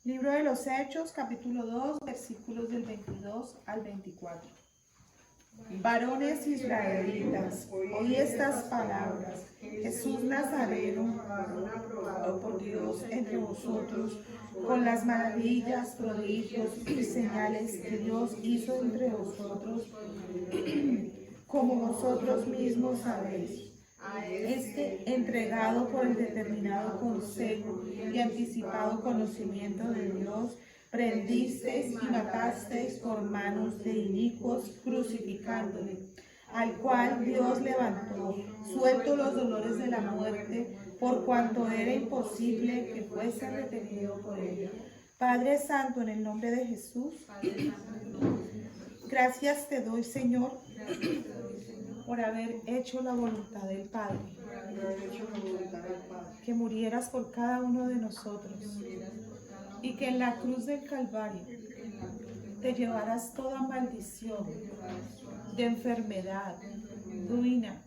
Libro de los Hechos, capítulo 2, versículos del 22 al 24. Varones israelitas, oí estas palabras. Jesús Nazareno, aprobado por Dios entre vosotros, con las maravillas, prodigios y señales que Dios hizo entre vosotros, como vosotros mismos sabéis. Entregado por el determinado consejo y anticipado conocimiento de Dios, prendisteis y matasteis por manos de inicuos, crucificándole, al cual Dios levantó, suelto los dolores de la muerte, por cuanto era imposible que fuese retenido por él. Padre Santo, en el nombre de Jesús, gracias te doy, Señor, por haber hecho la voluntad del Padre, que murieras por cada uno de nosotros y que en la cruz del Calvario te llevaras toda maldición de enfermedad, ruina,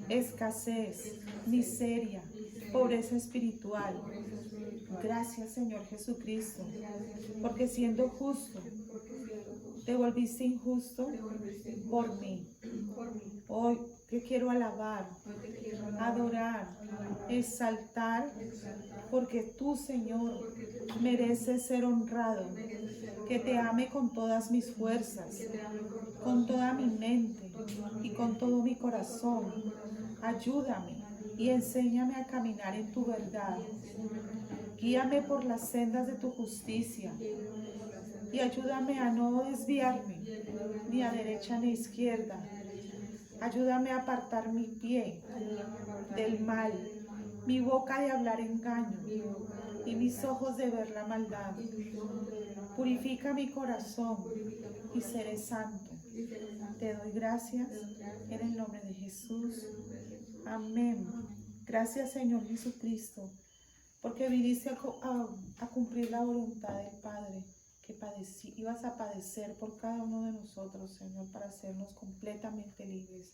escasez, miseria, pobreza espiritual. Gracias, Señor Jesucristo, porque siendo justo, te volviste injusto por mí. Hoy te quiero alabar, adorar, exaltar, porque tú, Señor, mereces ser honrado, que te ame con todas mis fuerzas, con toda mi mente y con todo mi corazón. Ayúdame y enséñame a caminar en tu verdad. Guíame por las sendas de tu justicia y ayúdame a no desviarme ni a derecha ni a izquierda. Ayúdame a apartar mi pie del mal, mi boca de hablar engaño y mis ojos de ver la maldad. Purifica mi corazón y seré santo. Te doy gracias en el nombre de Jesús. Amén. Gracias, Señor Jesucristo, porque viniste a cumplir la voluntad del Padre, que ibas a padecer por cada uno de nosotros, Señor, para hacernos completamente libres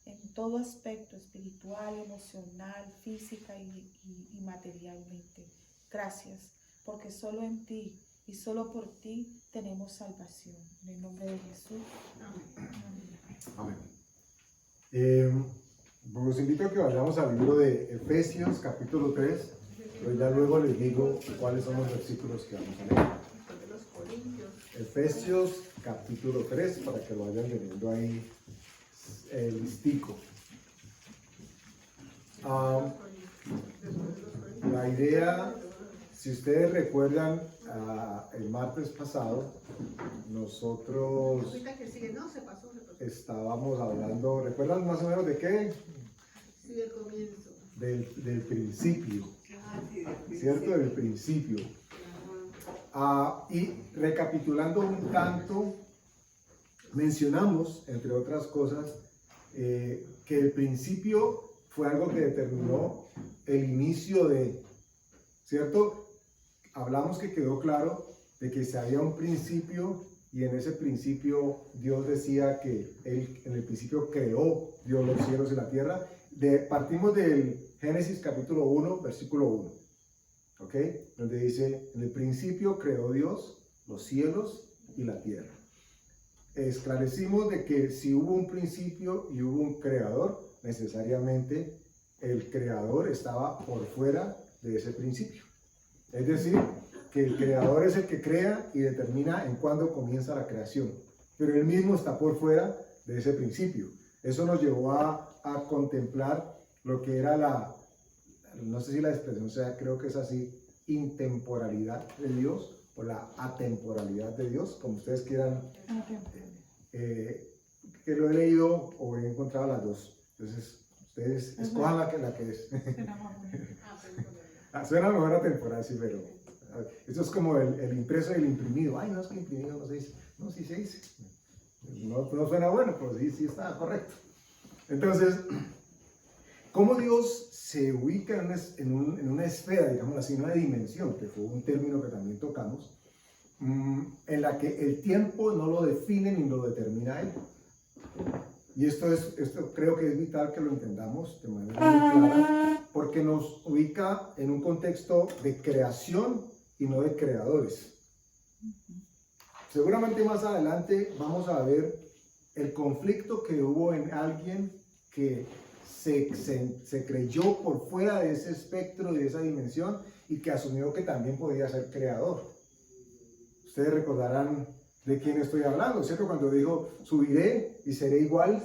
en todo aspecto, espiritual, emocional, física y materialmente. Gracias, porque solo en ti y solo por ti tenemos salvación. En el nombre de Jesús. Amén. Los invito a que vayamos al libro de Efesios, capítulo 3, pero ya luego les digo cuáles son los versículos que vamos a leer. Efesios, capítulo 3, para que lo vayan teniendo ahí listico. La idea, si ustedes recuerdan, el martes pasado, nosotros estábamos hablando, ¿recuerdan más o menos de qué? Sí, del comienzo. Del principio, ¿cierto? Del principio. Y recapitulando un tanto, mencionamos, entre otras cosas, que el principio fue algo que determinó el inicio de, ¿cierto? Hablamos que quedó claro de que si había un principio y en ese principio Dios decía que Él en el principio creó Dios los cielos y la tierra. Partimos del Génesis capítulo 1, versículo 1, ¿ok? Donde dice, en el principio creó Dios los cielos y la tierra. Esclarecimos de que si hubo un principio y hubo un creador, necesariamente el creador estaba por fuera de ese principio. Es decir, que el creador es el que crea y determina en cuándo comienza la creación, pero él mismo está por fuera de ese principio. Eso nos llevó a contemplar lo que era no sé si la expresión sea, creo que es así, intemporalidad de Dios o la atemporalidad de Dios, como ustedes quieran, que lo he leído o he encontrado las dos. Entonces, ustedes escojan la que es. Suena mejor atemporal, sí, pero eso es como el impreso y el imprimido. Ay, no, es que el imprimido no se dice. No, sí se dice. No suena bueno, pero sí está correcto. Entonces, ¿cómo Dios se ubica en una esfera, digamos así, en una dimensión, que fue un término que también tocamos, en la que el tiempo no lo define ni lo determina Él? Y esto creo que es vital que lo entendamos de manera muy clara, porque nos ubica en un contexto de creación y no de creadores. Seguramente más adelante vamos a ver el conflicto que hubo en alguien que se creyó por fuera de ese espectro, de esa dimensión, y que asumió que también podía ser creador. Ustedes recordarán de quién estoy hablando, ¿cierto? Cuando dijo, subiré y seré igual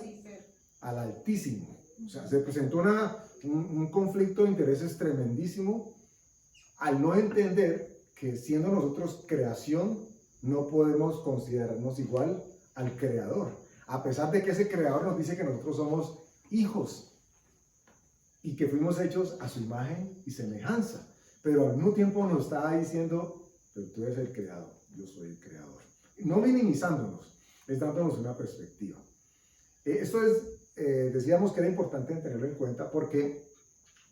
al Altísimo. O sea, se presentó un conflicto de intereses tremendísimo al no entender que siendo nosotros creación, no podemos considerarnos igual al Creador. A pesar de que ese Creador nos dice que nosotros somos hijos y que fuimos hechos a su imagen y semejanza. Pero al mismo tiempo nos está diciendo, pero tú eres el creador, yo soy el creador. No minimizándonos, es dándonos una perspectiva. Esto es, decíamos que era importante tenerlo en cuenta porque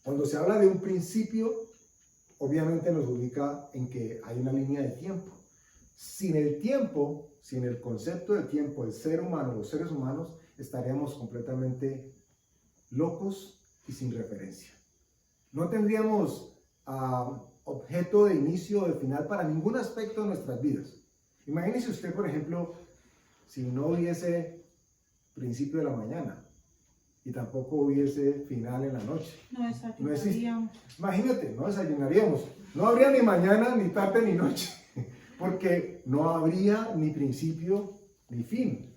cuando se habla de un principio, obviamente nos ubica en que hay una línea de tiempo. Sin el tiempo, sin el concepto de tiempo, el ser humano, los seres humanos, estaríamos completamente locos y sin referencia. No tendríamos objeto de inicio o de final para ningún aspecto de nuestras vidas. Imagínese usted, por ejemplo, si no hubiese principio de la mañana y tampoco hubiese final en la noche. No desayunaríamos. Imagínate, no desayunaríamos. No habría ni mañana, ni tarde, ni noche, porque no habría ni principio ni fin.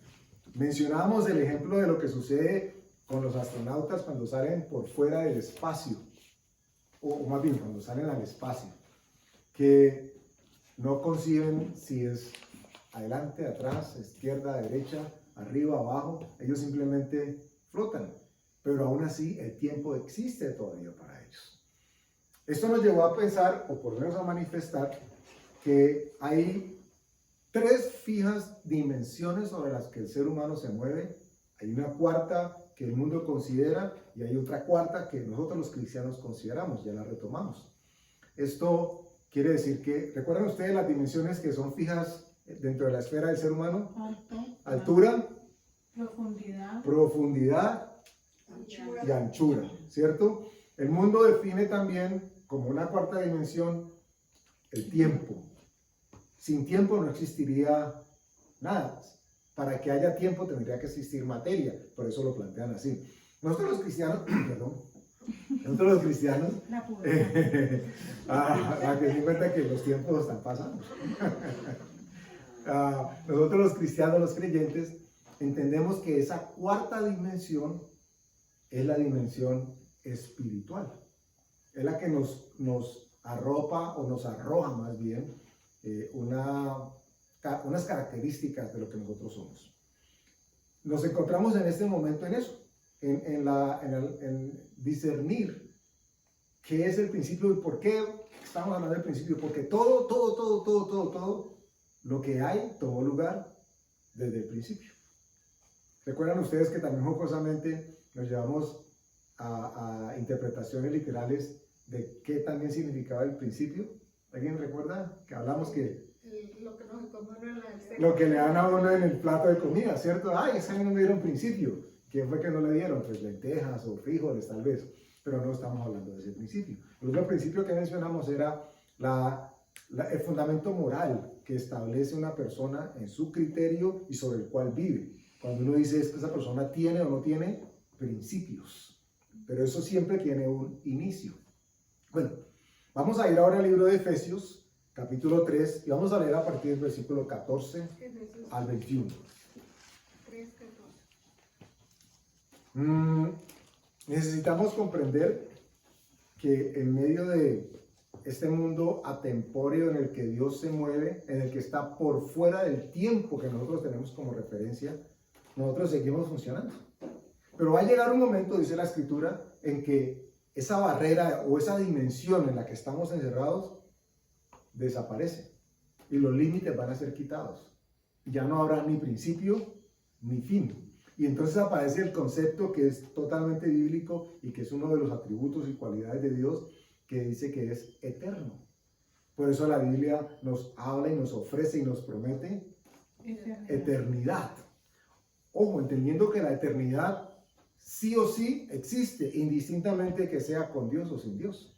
Mencionábamos el ejemplo de lo que sucede con los astronautas cuando salen por fuera del espacio, o más bien cuando salen al espacio, que no conciben si es adelante, atrás, izquierda, derecha, arriba, abajo. Ellos simplemente flotan, pero aún así el tiempo existe todavía para ellos. Esto nos llevó a pensar, o por lo menos a manifestar, que hay tres fijas dimensiones sobre las que el ser humano se mueve. Hay una cuarta que el mundo considera y hay otra cuarta que nosotros los cristianos consideramos, ya la retomamos. Esto quiere decir que, ¿recuerdan ustedes las dimensiones que son fijas dentro de la esfera del ser humano? Altura, profundidad y anchura, ¿cierto? El mundo define también como una cuarta dimensión el tiempo. Sin tiempo no existiría nada. Para que haya tiempo tendría que existir materia, por eso lo plantean así. Nosotros los cristianos, a que se cuenta que los tiempos están pasando. Nosotros los cristianos, los creyentes, entendemos que esa cuarta dimensión es la dimensión espiritual. Es la que nos arropa o nos arroja más bien unas características de lo que nosotros somos. Nos encontramos en este momento en eso, en discernir qué es el principio y por qué estamos hablando del principio, porque todo lo que hay tomó lugar desde el principio. ¿Recuerdan ustedes que también jocosamente nos llevamos a interpretaciones literales de qué también significaba el principio? ¿Alguien recuerda? Que hablamos que lo que le dan a uno en el plato de comida, ¿cierto? Ay, ese no me dieron principio. ¿Quién fue que no le dieron? Pues lentejas o frijoles tal vez, pero no estamos hablando de ese principio. El otro principio que mencionamos era el fundamento moral que establece una persona en su criterio y sobre el cual vive. Cuando uno dice es que esa persona tiene o no tiene principios, pero eso siempre tiene un inicio. Bueno, vamos a ir ahora al libro de Efesios, capítulo 3, y vamos a leer a partir del versículo 14 al 21. Necesitamos comprender que en medio de este mundo atempóreo en el que Dios se mueve, en el que está por fuera del tiempo que nosotros tenemos como referencia, nosotros seguimos funcionando. Pero va a llegar un momento, dice la Escritura, en que esa barrera o esa dimensión en la que estamos encerrados desaparece y los límites van a ser quitados. Ya no habrá ni principio ni fin. Y entonces aparece el concepto que es totalmente bíblico y que es uno de los atributos y cualidades de Dios, que dice que es eterno. Por eso la Biblia nos habla y nos ofrece y nos promete eternidad. Ojo, entendiendo que la eternidad sí o sí existe, indistintamente que sea con Dios o sin Dios.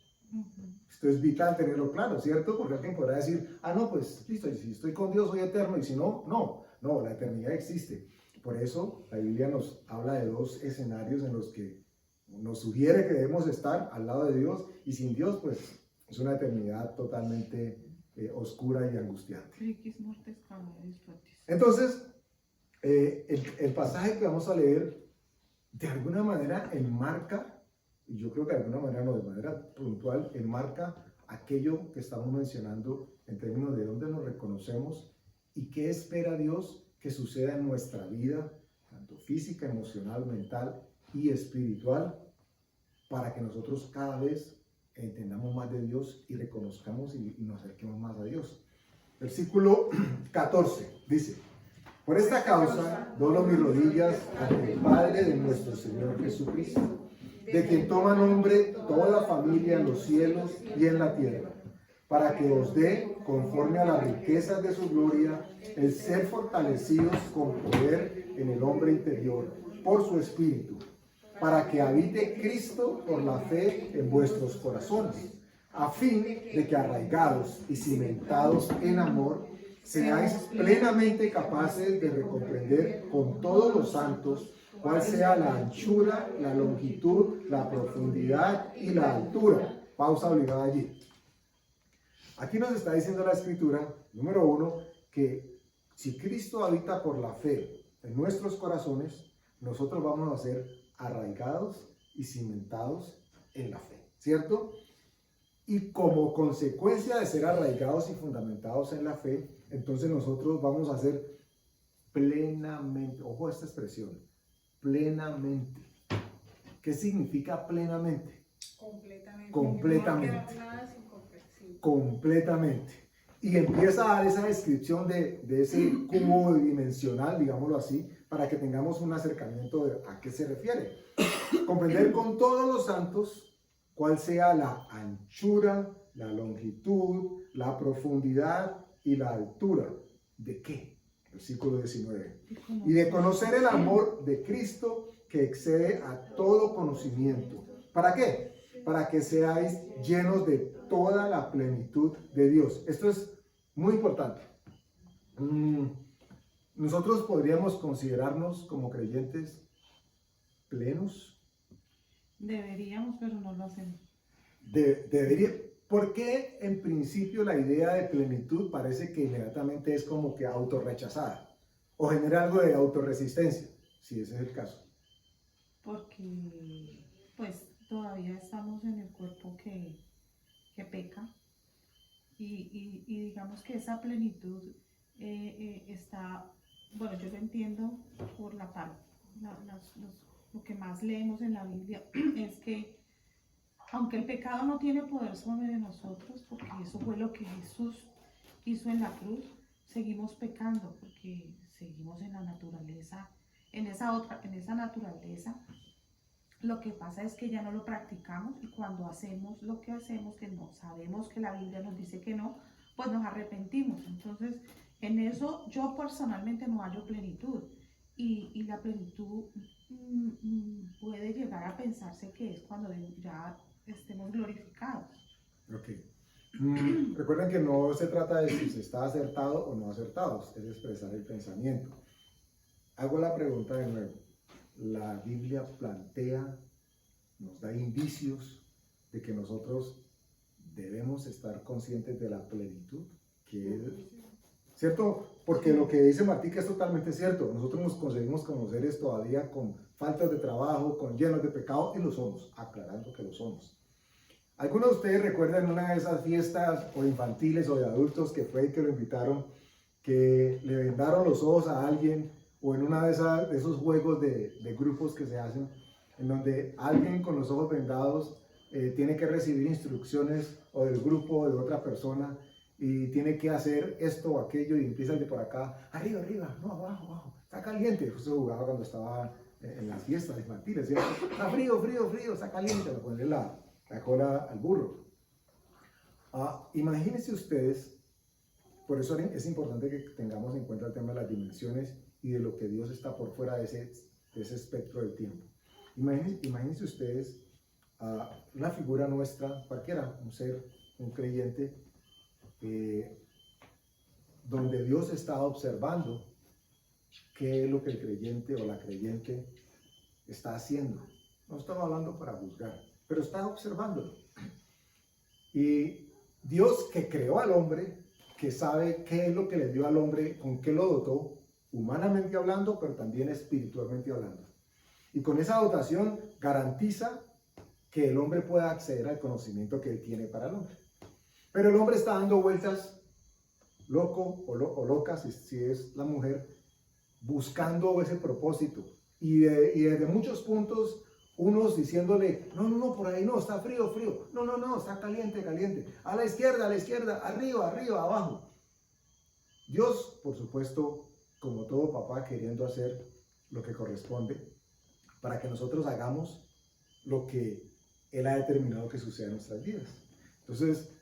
Esto es vital tenerlo claro, ¿cierto? Porque alguien podrá decir, ah, no, pues listo, si estoy con Dios soy eterno, y si no, no, la eternidad existe. Por eso la Biblia nos habla de dos escenarios en los que nos sugiere que debemos estar al lado de Dios, y sin Dios, pues es una eternidad totalmente oscura y angustiante. Entonces, el pasaje que vamos a leer, de alguna manera enmarca, y yo creo que de alguna manera, no de manera puntual, enmarca aquello que estamos mencionando en términos de dónde nos reconocemos y qué espera Dios que suceda en nuestra vida, tanto física, emocional, mental y espiritual, para que nosotros cada vez entendamos más de Dios y reconozcamos y nos acerquemos más a Dios. Versículo 14 dice: por esta causa doblo mis rodillas ante el Padre de nuestro Señor Jesucristo, de quien toma nombre toda la familia en los cielos y en la tierra, para que os dé, conforme a las riquezas de su gloria, el ser fortalecidos con poder en el hombre interior, por su Espíritu, para que habite Cristo por la fe en vuestros corazones, a fin de que arraigados y cimentados en amor, seáis plenamente capaces de recomprender con todos los santos cuál sea la anchura, la longitud, la profundidad y la altura. Pausa obligada allí. Aquí nos está diciendo la Escritura, número 1, que si Cristo habita por la fe en nuestros corazones, nosotros vamos a ser arraigados y cimentados en la fe, ¿cierto? Y como consecuencia de ser arraigados y fundamentados en la fe, entonces nosotros vamos a ser plenamente, ojo a esta expresión, plenamente. ¿Qué significa plenamente? Completamente. Completamente. No nada sin compleción. Completamente. Y empieza a dar esa descripción de ese cubo dimensional, digámoslo así, para que tengamos un acercamiento de a qué se refiere. Comprender con todos los santos cuál sea la anchura, la longitud, la profundidad y la altura. ¿De qué? Versículo 19. Y de conocer el amor de Cristo que excede a todo conocimiento. ¿Para qué? Para que seáis llenos de toda la plenitud de Dios. Esto es muy importante. Nosotros podríamos considerarnos como creyentes plenos. Deberíamos, pero no lo hacemos. Debería. ¿Por qué en principio la idea de plenitud parece que inmediatamente es como que autorrechazada? O genera algo de autorresistencia, si ese es el caso. Porque pues todavía estamos en el cuerpo que peca y digamos que esa plenitud está, bueno, yo lo entiendo por la parte, lo que más leemos en la Biblia es que aunque el pecado no tiene poder sobre nosotros, porque eso fue lo que Jesús hizo en la cruz, seguimos pecando porque seguimos en la naturaleza, en esa naturaleza. Lo que pasa es que ya no lo practicamos y cuando hacemos lo que hacemos, que no sabemos que la Biblia nos dice que no, pues nos arrepentimos. Entonces, en eso yo personalmente no hallo plenitud. Y la plenitud puede llegar a pensarse que es cuando ya estemos glorificados. Ok. Recuerden que no se trata de si se está acertado o no acertado, es expresar el pensamiento. Hago la pregunta de nuevo. La Biblia plantea, nos da indicios de que nosotros debemos estar conscientes de la plenitud que es, ¿cierto? Porque lo que dice Martica es totalmente cierto. Nosotros nos conseguimos como seres todavía con faltas de trabajo, con llenos de pecado, y lo somos, aclarando que lo somos. ¿Algunos de ustedes recuerdan una de esas fiestas o infantiles o de adultos que fue que lo invitaron, que le vendaron los ojos a alguien, o en una de esos juegos de grupos que se hacen, en donde alguien con los ojos vendados tiene que recibir instrucciones o del grupo o de otra persona y tiene que hacer esto o aquello y empieza de por acá, arriba, arriba, no, abajo, abajo, está caliente? Eso se jugaba cuando estaba en las fiestas infantiles, ¿cierto? Está frío, frío, frío, está caliente, le ponen la cola al burro. Imagínense ustedes, por eso es importante que tengamos en cuenta el tema de las dimensiones y de lo que Dios está por fuera de ese espectro del tiempo. Imagínense ustedes una figura nuestra, cualquiera, un ser, un creyente, donde Dios está observando qué es lo que el creyente o la creyente está haciendo. No estamos hablando para juzgar, pero está observándolo. Y Dios, que creó al hombre, que sabe qué es lo que le dio al hombre, con qué lo dotó, humanamente hablando, pero también espiritualmente hablando. Y con esa dotación garantiza que el hombre pueda acceder al conocimiento que él tiene para el hombre. Pero el hombre está dando vueltas, loco o loca, si es la mujer, buscando ese propósito. Y desde muchos puntos, unos diciéndole, no, por ahí no, está frío, no, está caliente, a la izquierda, arriba, abajo. Dios, por supuesto, como todo papá, queriendo hacer lo que corresponde para que nosotros hagamos lo que Él ha determinado que suceda en nuestras vidas. Entonces,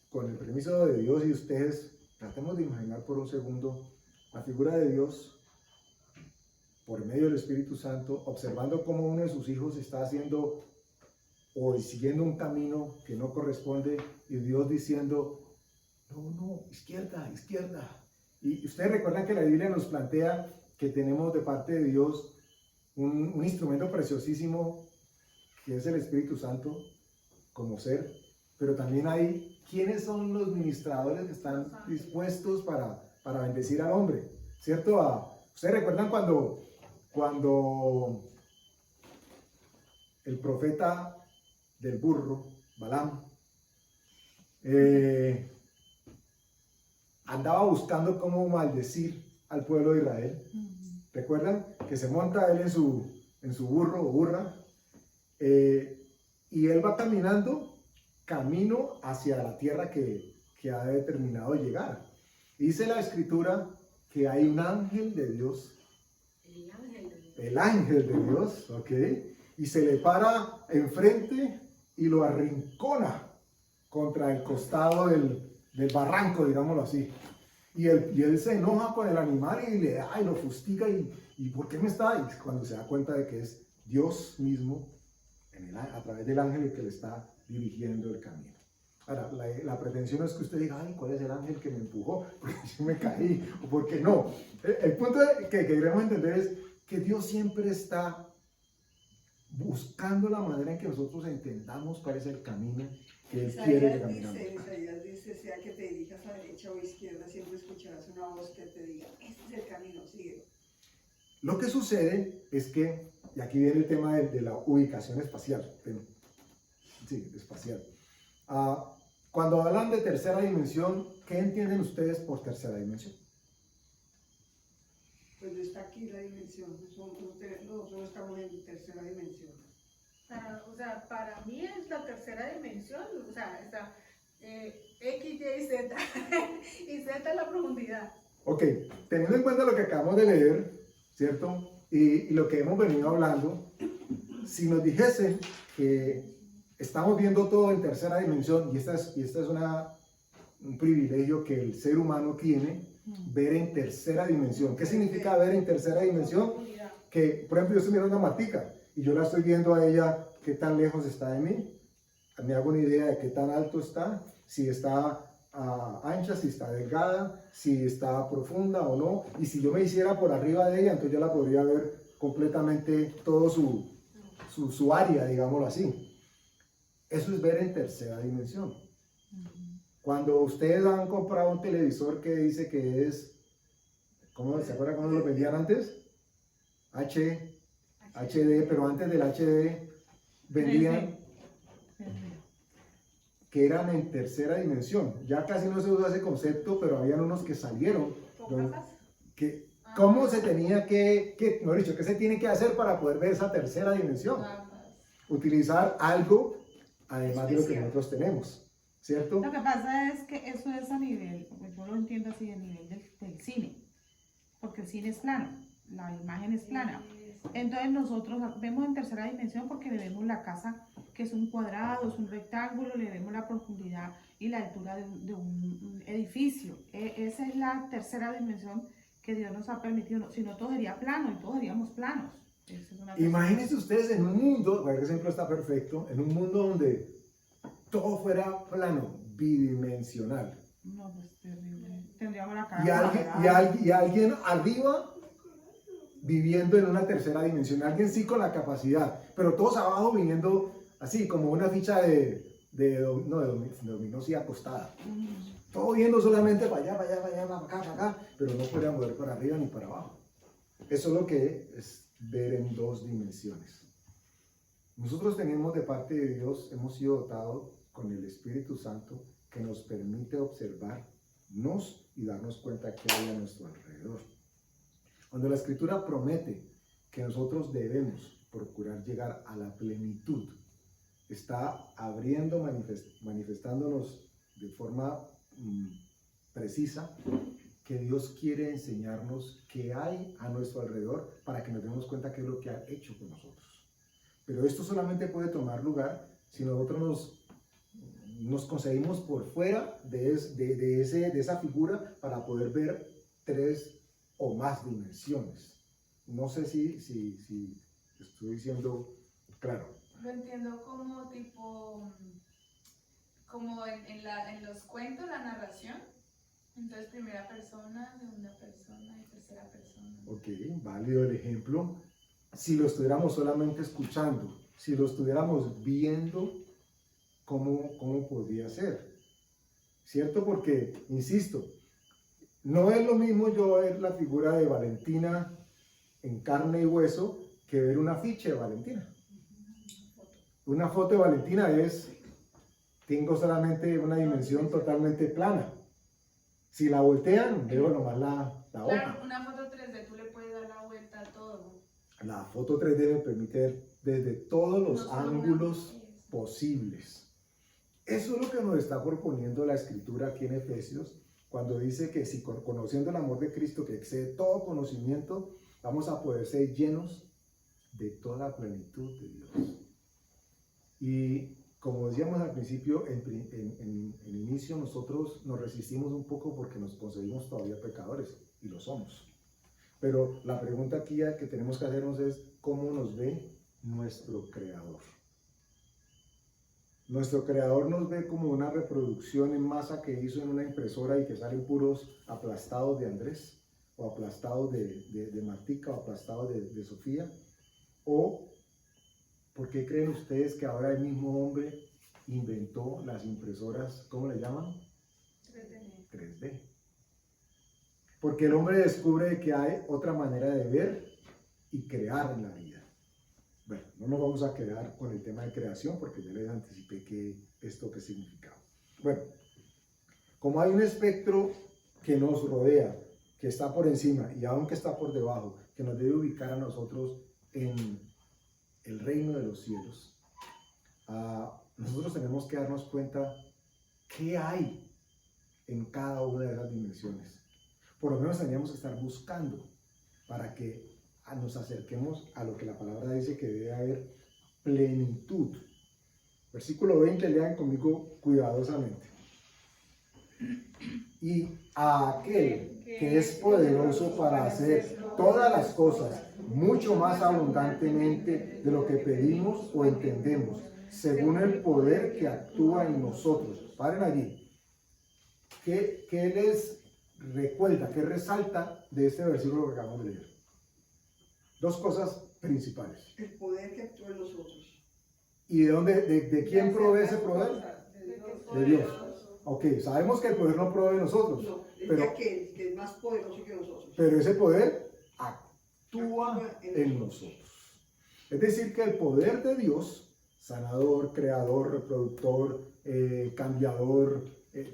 con el permiso de Dios y ustedes, tratemos de imaginar por un segundo la figura de Dios por medio del Espíritu Santo, observando cómo uno de sus hijos está haciendo o siguiendo un camino que no corresponde, y Dios diciendo, no, izquierda. Y ustedes recuerdan que la Biblia nos plantea que tenemos de parte de Dios un instrumento preciosísimo que es el Espíritu Santo como ser, pero también hay quienes son los ministradores que están dispuestos para bendecir al hombre, ¿cierto? Ustedes recuerdan cuando el profeta del burro, Balaam, andaba buscando cómo maldecir al pueblo de Israel. ¿Recuerdan? Que se monta él en su burro o burra, y él va camino hacia la tierra que ha determinado llegar. Dice la Escritura que hay un ángel de Dios, el ángel de Dios, ¿ok? Y se le para enfrente y lo arrincona contra el costado del barranco, digámoslo así. Y él se enoja con el animal y le da y lo fustiga y ¿por qué me está? Y cuando se da cuenta de que es Dios mismo a través del ángel el que le está dirigiendo el camino. Ahora, la pretensión es que usted diga, ay, ¿cuál es el ángel que me empujó? Porque yo me caí, o porque no. El punto que queremos entender es que Dios siempre está buscando la manera en que nosotros entendamos cuál es el camino que Él quiere que caminemos. Isaías dice, sea que te dirijas a derecha o izquierda, siempre escucharás una voz que te diga, este es el camino, sigue. Lo que sucede es que, y aquí viene el tema de la ubicación espacial, sí, espacial. Cuando hablan de tercera dimensión, ¿qué entienden ustedes por tercera dimensión? Pues no está aquí la dimensión, nosotros estamos en tercera dimensión. Para mí es la tercera dimensión, está X, Y, Z, y Z es la profundidad. Ok, teniendo en cuenta lo que acabamos de leer, ¿cierto? Y lo que hemos venido hablando, si nos dijesen que estamos viendo todo en tercera dimensión, y esta es un privilegio que el ser humano tiene, ver en tercera dimensión. ¿Qué significa ver en tercera dimensión? Que, por ejemplo, yo estoy mirando a Matica y yo la estoy viendo a ella, qué tan lejos está de mí, me hago una idea de qué tan alto está, si está ancha, si está delgada, si está profunda o no, y si yo me hiciera por arriba de ella, entonces yo la podría ver completamente todo su área, digámoslo así. Eso es ver en tercera dimensión. Cuando ustedes han comprado un televisor que dice que es, ¿se acuerdan cómo lo vendían antes? HD, pero antes del HD vendían que eran en tercera dimensión. Ya casi no se usa ese concepto, pero habían unos que salieron. ¿Cómo se tenía mejor dicho, qué se tiene que hacer para poder ver esa tercera dimensión? Utilizar algo además de lo que nosotros tenemos, ¿cierto? Lo que pasa es que eso es a nivel, yo lo entiendo así, a nivel del cine, porque el cine es plano, la imagen es plana. Entonces nosotros vemos en tercera dimensión porque le vemos la casa, que es un cuadrado, es un rectángulo, le vemos la profundidad y la altura de un edificio. Esa es la tercera dimensión que Dios nos ha permitido, si no todo sería plano y todos seríamos planos. Esa es una Imagínense ustedes en un mundo, por ejemplo está perfecto, en un mundo donde todo fuera plano, bidimensional. No, pues terrible. Tendríamos la Y cara alguien, cuadrada. y alguien arriba viviendo en una tercera dimensión, alguien sí con la capacidad, pero todos abajo viviendo así, como una ficha de dominó, sí, acostada. Todo viendo solamente para allá, para allá, para allá, para acá, pero no podía mover para arriba ni para abajo. Eso es lo que es ver en dos dimensiones. Nosotros tenemos de parte de Dios, hemos sido dotados con el Espíritu Santo que nos permite observarnos y darnos cuenta que hay a nuestro alrededor. Cuando la Escritura promete que nosotros debemos procurar llegar a la plenitud, está abriendo, manifestándonos de forma precisa que Dios quiere enseñarnos qué hay a nuestro alrededor para que nos demos cuenta qué es lo que ha hecho con nosotros. Pero esto solamente puede tomar lugar si nosotros nos conseguimos por fuera de esa figura para poder ver tres o más dimensiones. No sé si estoy diciendo claro. Lo entiendo como tipo, como en los cuentos, la narración. Entonces, primera persona, segunda persona y tercera persona. Ok, válido el ejemplo. Si lo estuviéramos solamente escuchando, si lo estuviéramos viendo, ¿cómo podría ser? ¿Cierto? Porque, insisto, no es lo mismo yo ver la figura de Valentina en carne y hueso que ver un afiche de Valentina. Una foto de Valentina tengo solamente una dimensión totalmente plana. Si la voltean, veo nomás la hoja. Claro, una foto 3D tú le puedes dar la vuelta a todo. La foto 3D me permite ver desde todos los No solo ángulos una vez. posibles. Eso es lo que nos está proponiendo la Escritura aquí en Efesios, cuando dice que si conociendo el amor de Cristo que excede todo conocimiento, vamos a poder ser llenos de toda la plenitud de Dios. Y como decíamos al principio, en inicio nosotros nos resistimos un poco porque nos concebimos todavía pecadores, y lo somos. Pero la pregunta aquí que tenemos que hacernos es, ¿cómo nos ve nuestro Creador? Nuestro Creador nos ve como una reproducción en masa que hizo en una impresora y que salen puros aplastados de Andrés, o aplastados de Martica, o aplastados de Sofía. ¿O por qué creen ustedes que ahora el mismo hombre inventó las impresoras, ¿cómo le llaman? 3D. Porque el hombre descubre que hay otra manera de ver y crear en la vida. Bueno, no nos vamos a quedar con el tema de creación porque ya les anticipé qué significaba. Bueno, como hay un espectro que nos rodea, que está por encima y aunque está por debajo, que nos debe ubicar a nosotros en el reino de los cielos, nosotros tenemos que darnos cuenta qué hay en cada una de esas dimensiones. Por lo menos tendríamos que estar buscando para que nos acerquemos a lo que la palabra dice que debe haber plenitud. Versículo 20, lean conmigo cuidadosamente. Y a aquel que es poderoso para hacer todas las cosas mucho más abundantemente de lo que pedimos o entendemos, según el poder que actúa en nosotros. Paren allí. ¿Qué les recuerda, qué resalta de este versículo que acabamos de leer? Dos cosas principales. El poder que actúa en nosotros. ¿Y de quién provee ese poder? De Dios. Ok, sabemos que el poder no provee de nosotros. No, es pero, de aquel que es más poderoso que nosotros. Pero ese poder actúa en nosotros. Es decir, que el poder de Dios, sanador, creador, reproductor, cambiador,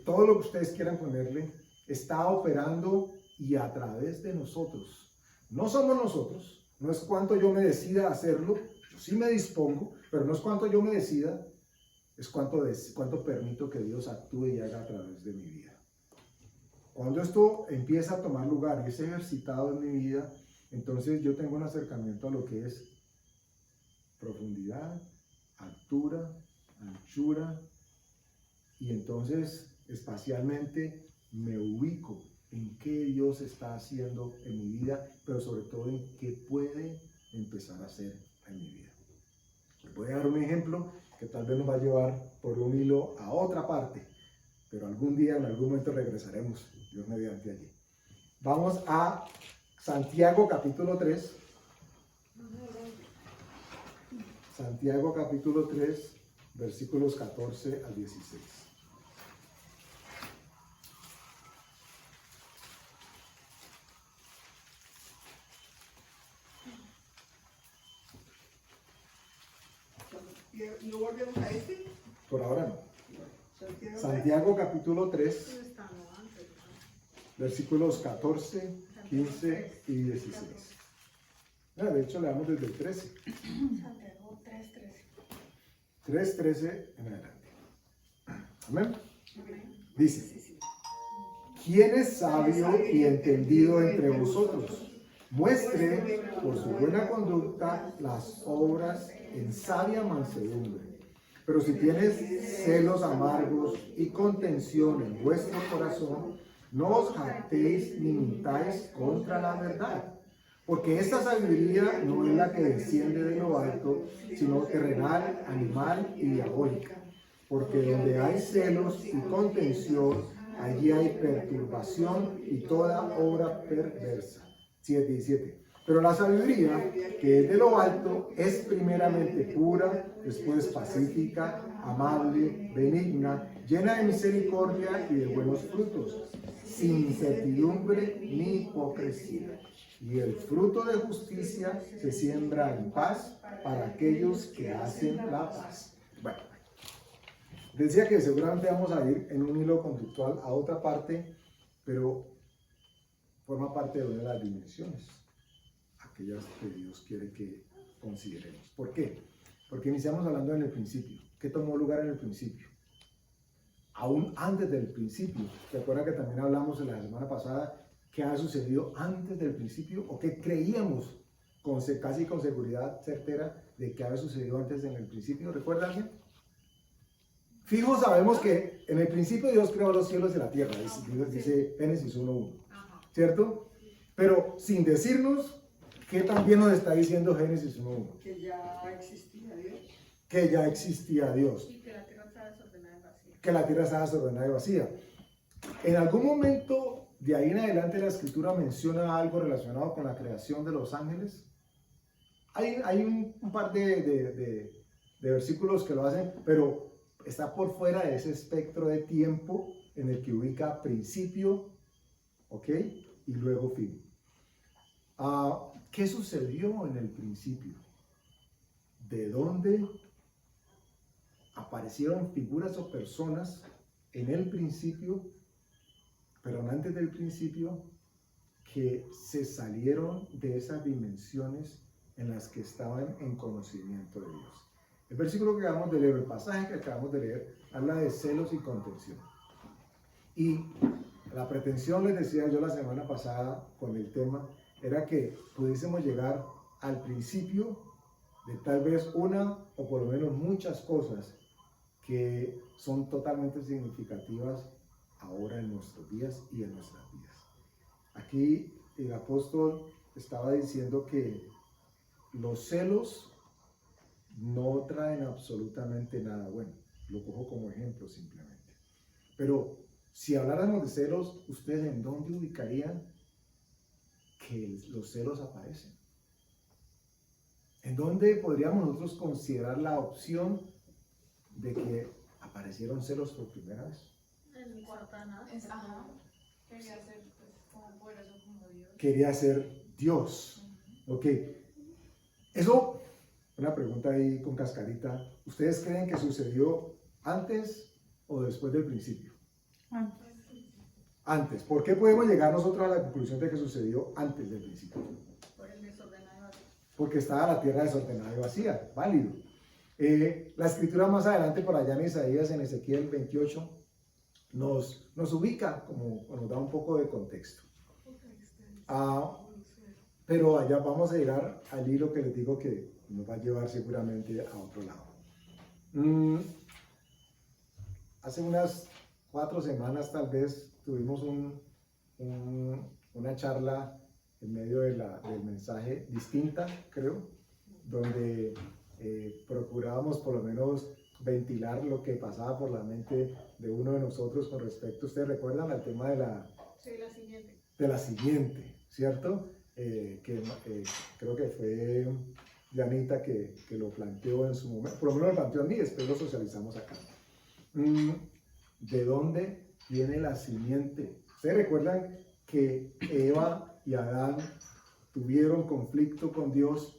todo lo que ustedes quieran ponerle, está operando y a través de nosotros. No somos nosotros, no es cuánto yo me decida hacerlo, yo sí me dispongo, pero no es cuánto yo me decida, es cuánto permito que Dios actúe y haga a través de mi vida. Cuando esto empieza a tomar lugar y es ejercitado en mi vida, entonces yo tengo un acercamiento a lo que es profundidad, altura, anchura, y entonces espacialmente me ubico en qué Dios está haciendo en mi vida, pero sobre todo en qué puede, empezar a hacer en mi vida. Les voy a dar un ejemplo que tal vez nos va a llevar por un hilo a otra parte, pero algún día, en algún momento regresaremos, Dios mediante allí. Vamos a Santiago capítulo 3. Santiago capítulo 3, versículos 14 al 16. ¿No volvemos a este? Por ahora no. Santiago. Santiago capítulo 3, Está, no, antes, versículos 14, 15 y 16. De hecho, le damos desde el 13. Santiago 3:13. 3:13 en adelante. Amén. Dice, ¿quién es sabio y entendido entre vosotros? Muestre por su buena conducta las obras en sabia mansedumbre. Pero si tienes celos amargos y contención en vuestro corazón, no os jactéis ni mintáis contra la verdad. Porque esta sabiduría no es la que desciende de lo alto, sino terrenal, animal y diabólica. Porque donde hay celos y contención, allí hay perturbación y toda obra perversa. 7 y 7. Pero la sabiduría, que es de lo alto, es primeramente pura, después pacífica, amable, benigna, llena de misericordia y de buenos frutos, sin incertidumbre ni hipocresía. Y el fruto de justicia se siembra en paz para aquellos que hacen la paz. Bueno, decía que seguramente vamos a ir en un hilo conductual a otra parte, pero forma parte de una de las dimensiones, aquellas que Dios quiere que consideremos. ¿Por qué? Porque iniciamos hablando en el principio. ¿Qué tomó lugar en el principio? Aún antes del principio. ¿Se acuerdan que también hablamos en la semana pasada qué ha sucedido antes del principio o qué creíamos casi con seguridad certera de qué había sucedido antes en el principio? ¿Recuerda alguien? Fijo, sabemos que en el principio Dios creó los cielos y la tierra, dice Génesis 1:1, ¿cierto? Pero sin decirnos qué también nos está diciendo Génesis 1:1. Que ya existía Dios. Que ya existía Dios. Y que la tierra estaba desordenada y vacía. Que la tierra estaba desordenada y vacía. En algún momento de ahí en adelante la escritura menciona algo relacionado con la creación de los ángeles. Hay un par de versículos que lo hacen, pero está por fuera de ese espectro de tiempo en el que ubica principio, ¿ok? Y luego fin. ¿Qué sucedió en el principio? ¿De dónde aparecieron figuras o personas en el principio, pero antes del principio, que se salieron de esas dimensiones en las que estaban en conocimiento de Dios? El versículo que acabamos de leer, el pasaje que acabamos de leer, habla de celos y contención. Y la pretensión, les decía yo la semana pasada con el tema, era que pudiésemos llegar al principio de tal vez una o por lo menos muchas cosas que son totalmente significativas ahora en nuestros días y en nuestras vidas. Aquí el apóstol estaba diciendo que los celos no traen absolutamente nada bueno. Lo cojo como ejemplo simplemente. Pero si habláramos de celos, ¿ustedes en dónde ubicarían que los celos aparecen? ¿En dónde podríamos nosotros considerar la opción de que aparecieron celos por primera vez? En Satanás. Ajá. Quería ser pues, como poderoso como Dios. Quería ser Dios. Ok. Eso, una pregunta ahí con cascarita. ¿Ustedes creen que sucedió antes o después del principio? Antes. Antes. ¿Por qué podemos llegar nosotros a la conclusión de que sucedió antes del principio? Por el desordenado y vacío. Porque estaba la tierra desordenada y vacía. Válido. La escritura más adelante, por allá en Isaías, en Ezequiel 28, nos ubica, como nos da un poco de contexto. Pero allá vamos a llegar al hilo que les digo que nos va a llevar seguramente a otro lado. Hace unas 4 semanas tal vez tuvimos una charla en medio del mensaje distinta, creo, donde procurábamos por lo menos ventilar lo que pasaba por la mente de uno de nosotros con respecto, ¿ustedes recuerdan al tema Sí, la siguiente. de la simiente, ¿cierto? Creo que fue Janita que lo planteó en su momento, por lo menos lo planteó a mí, después lo socializamos acá. ¿De dónde viene la simiente? ¿Ustedes recuerdan que Eva y Adán tuvieron conflicto con Dios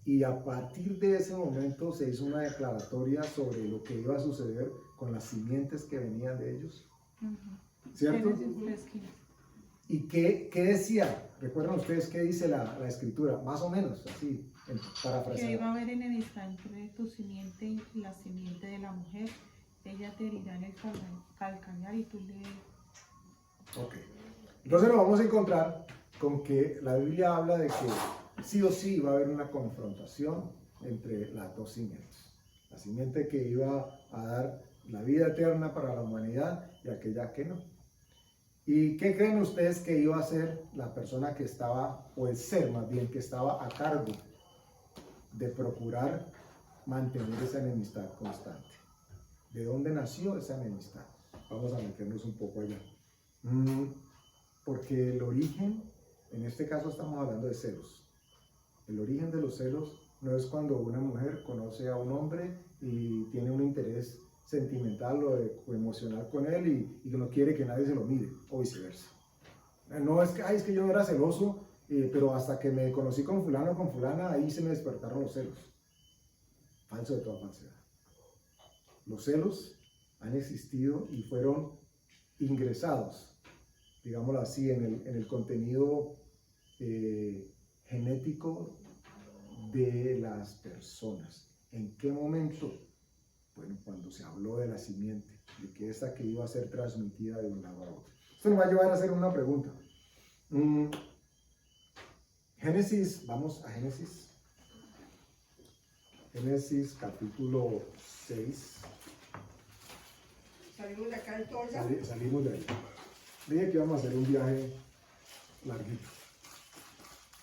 y a partir de ese momento se hizo una declaratoria sobre lo que iba a suceder con las simientes que venían de ellos? ¿Cierto? ¿Y qué decía? ¿Recuerdan ustedes qué dice la escritura? Más o menos, así, Que iba a haber enemistad entre tu simiente y la simiente de la mujer. Ella te herirá en el calcañar y tú le... Ok. Entonces nos vamos a encontrar con que la Biblia habla de que sí o sí va a haber una confrontación entre las dos simientes. La simiente que iba a dar la vida eterna para la humanidad y aquella que no. ¿Y qué creen ustedes que iba a ser la persona que estaba, o el ser más bien, que estaba a cargo de procurar mantener esa enemistad constante? ¿De dónde nació esa enemistad? Vamos a meternos un poco allá. Porque el origen, en este caso estamos hablando de celos. El origen de los celos no es cuando una mujer conoce a un hombre y tiene un interés sentimental o emocional con él y no quiere que nadie se lo mire, o viceversa. No es que, es que yo no era celoso, pero hasta que me conocí con fulano o con fulana, ahí se me despertaron los celos. Falso de toda falsedad. Los celos han existido y fueron ingresados, digámoslo así, en el contenido genético de las personas. ¿En qué momento? Bueno, cuando se habló de la simiente, de que esa que iba a ser transmitida de un lado a otro. Esto nos va a llevar a hacer una pregunta. Génesis, vamos a Génesis. Génesis capítulo 6. Salimos de acá del todo ya. Salimos de ahí. Dije que íbamos a hacer un viaje larguito.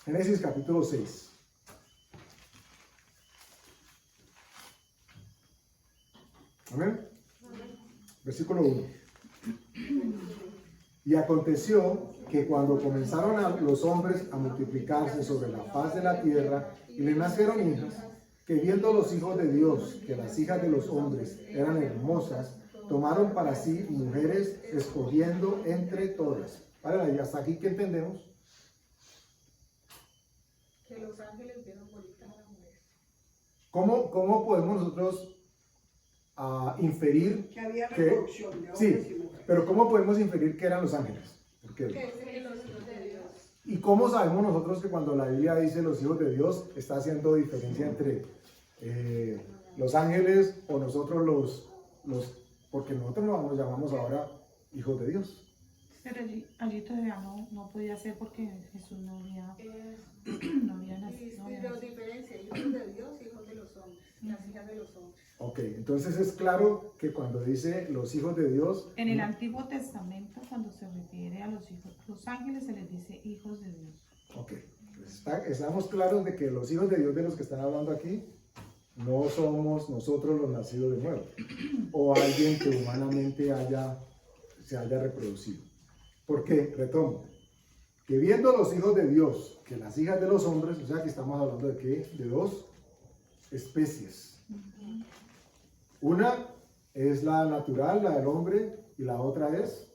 Génesis capítulo 6. Amén. Versículo 1. Y aconteció que cuando comenzaron los hombres a multiplicarse sobre la faz de la tierra y le nacieron hijas, que viendo los hijos de Dios que las hijas de los hombres eran hermosas, tomaron para sí mujeres, escogiendo entre todas. Vale, hasta aquí, ¿qué entendemos? Que los ángeles vieron bonitas a las mujeres. ¿Cómo podemos nosotros inferir Que había que... reproducción de hombres Sí, y mujeres. pero ¿cómo podemos inferir que eran los ángeles? ¿Por qué? Que es los hijos de Dios. ¿Y cómo sabemos nosotros que cuando la Biblia dice los hijos de Dios está haciendo diferencia entre los ángeles o nosotros los porque nosotros nos llamamos ahora hijos de Dios? Pero allí todavía no podía ser porque Jesús no había Y nacido. los diferencia, hijos de Dios, hijos de los hombres, las hijas de los hombres. Ok, entonces es claro que cuando dice los hijos de Dios, En el Antiguo Testamento, cuando se refiere a los hijos, los ángeles se les dice hijos de Dios. ok, pues estamos claros de que los hijos de Dios de los que están hablando aquí no somos nosotros los nacidos de nuevo o alguien que humanamente se haya reproducido. ¿Por qué? Retomo. Que viendo los hijos de Dios, que las hijas de los hombres, o sea que estamos hablando de ¿qué? De dos especies. Una es la natural, la del hombre, y la otra es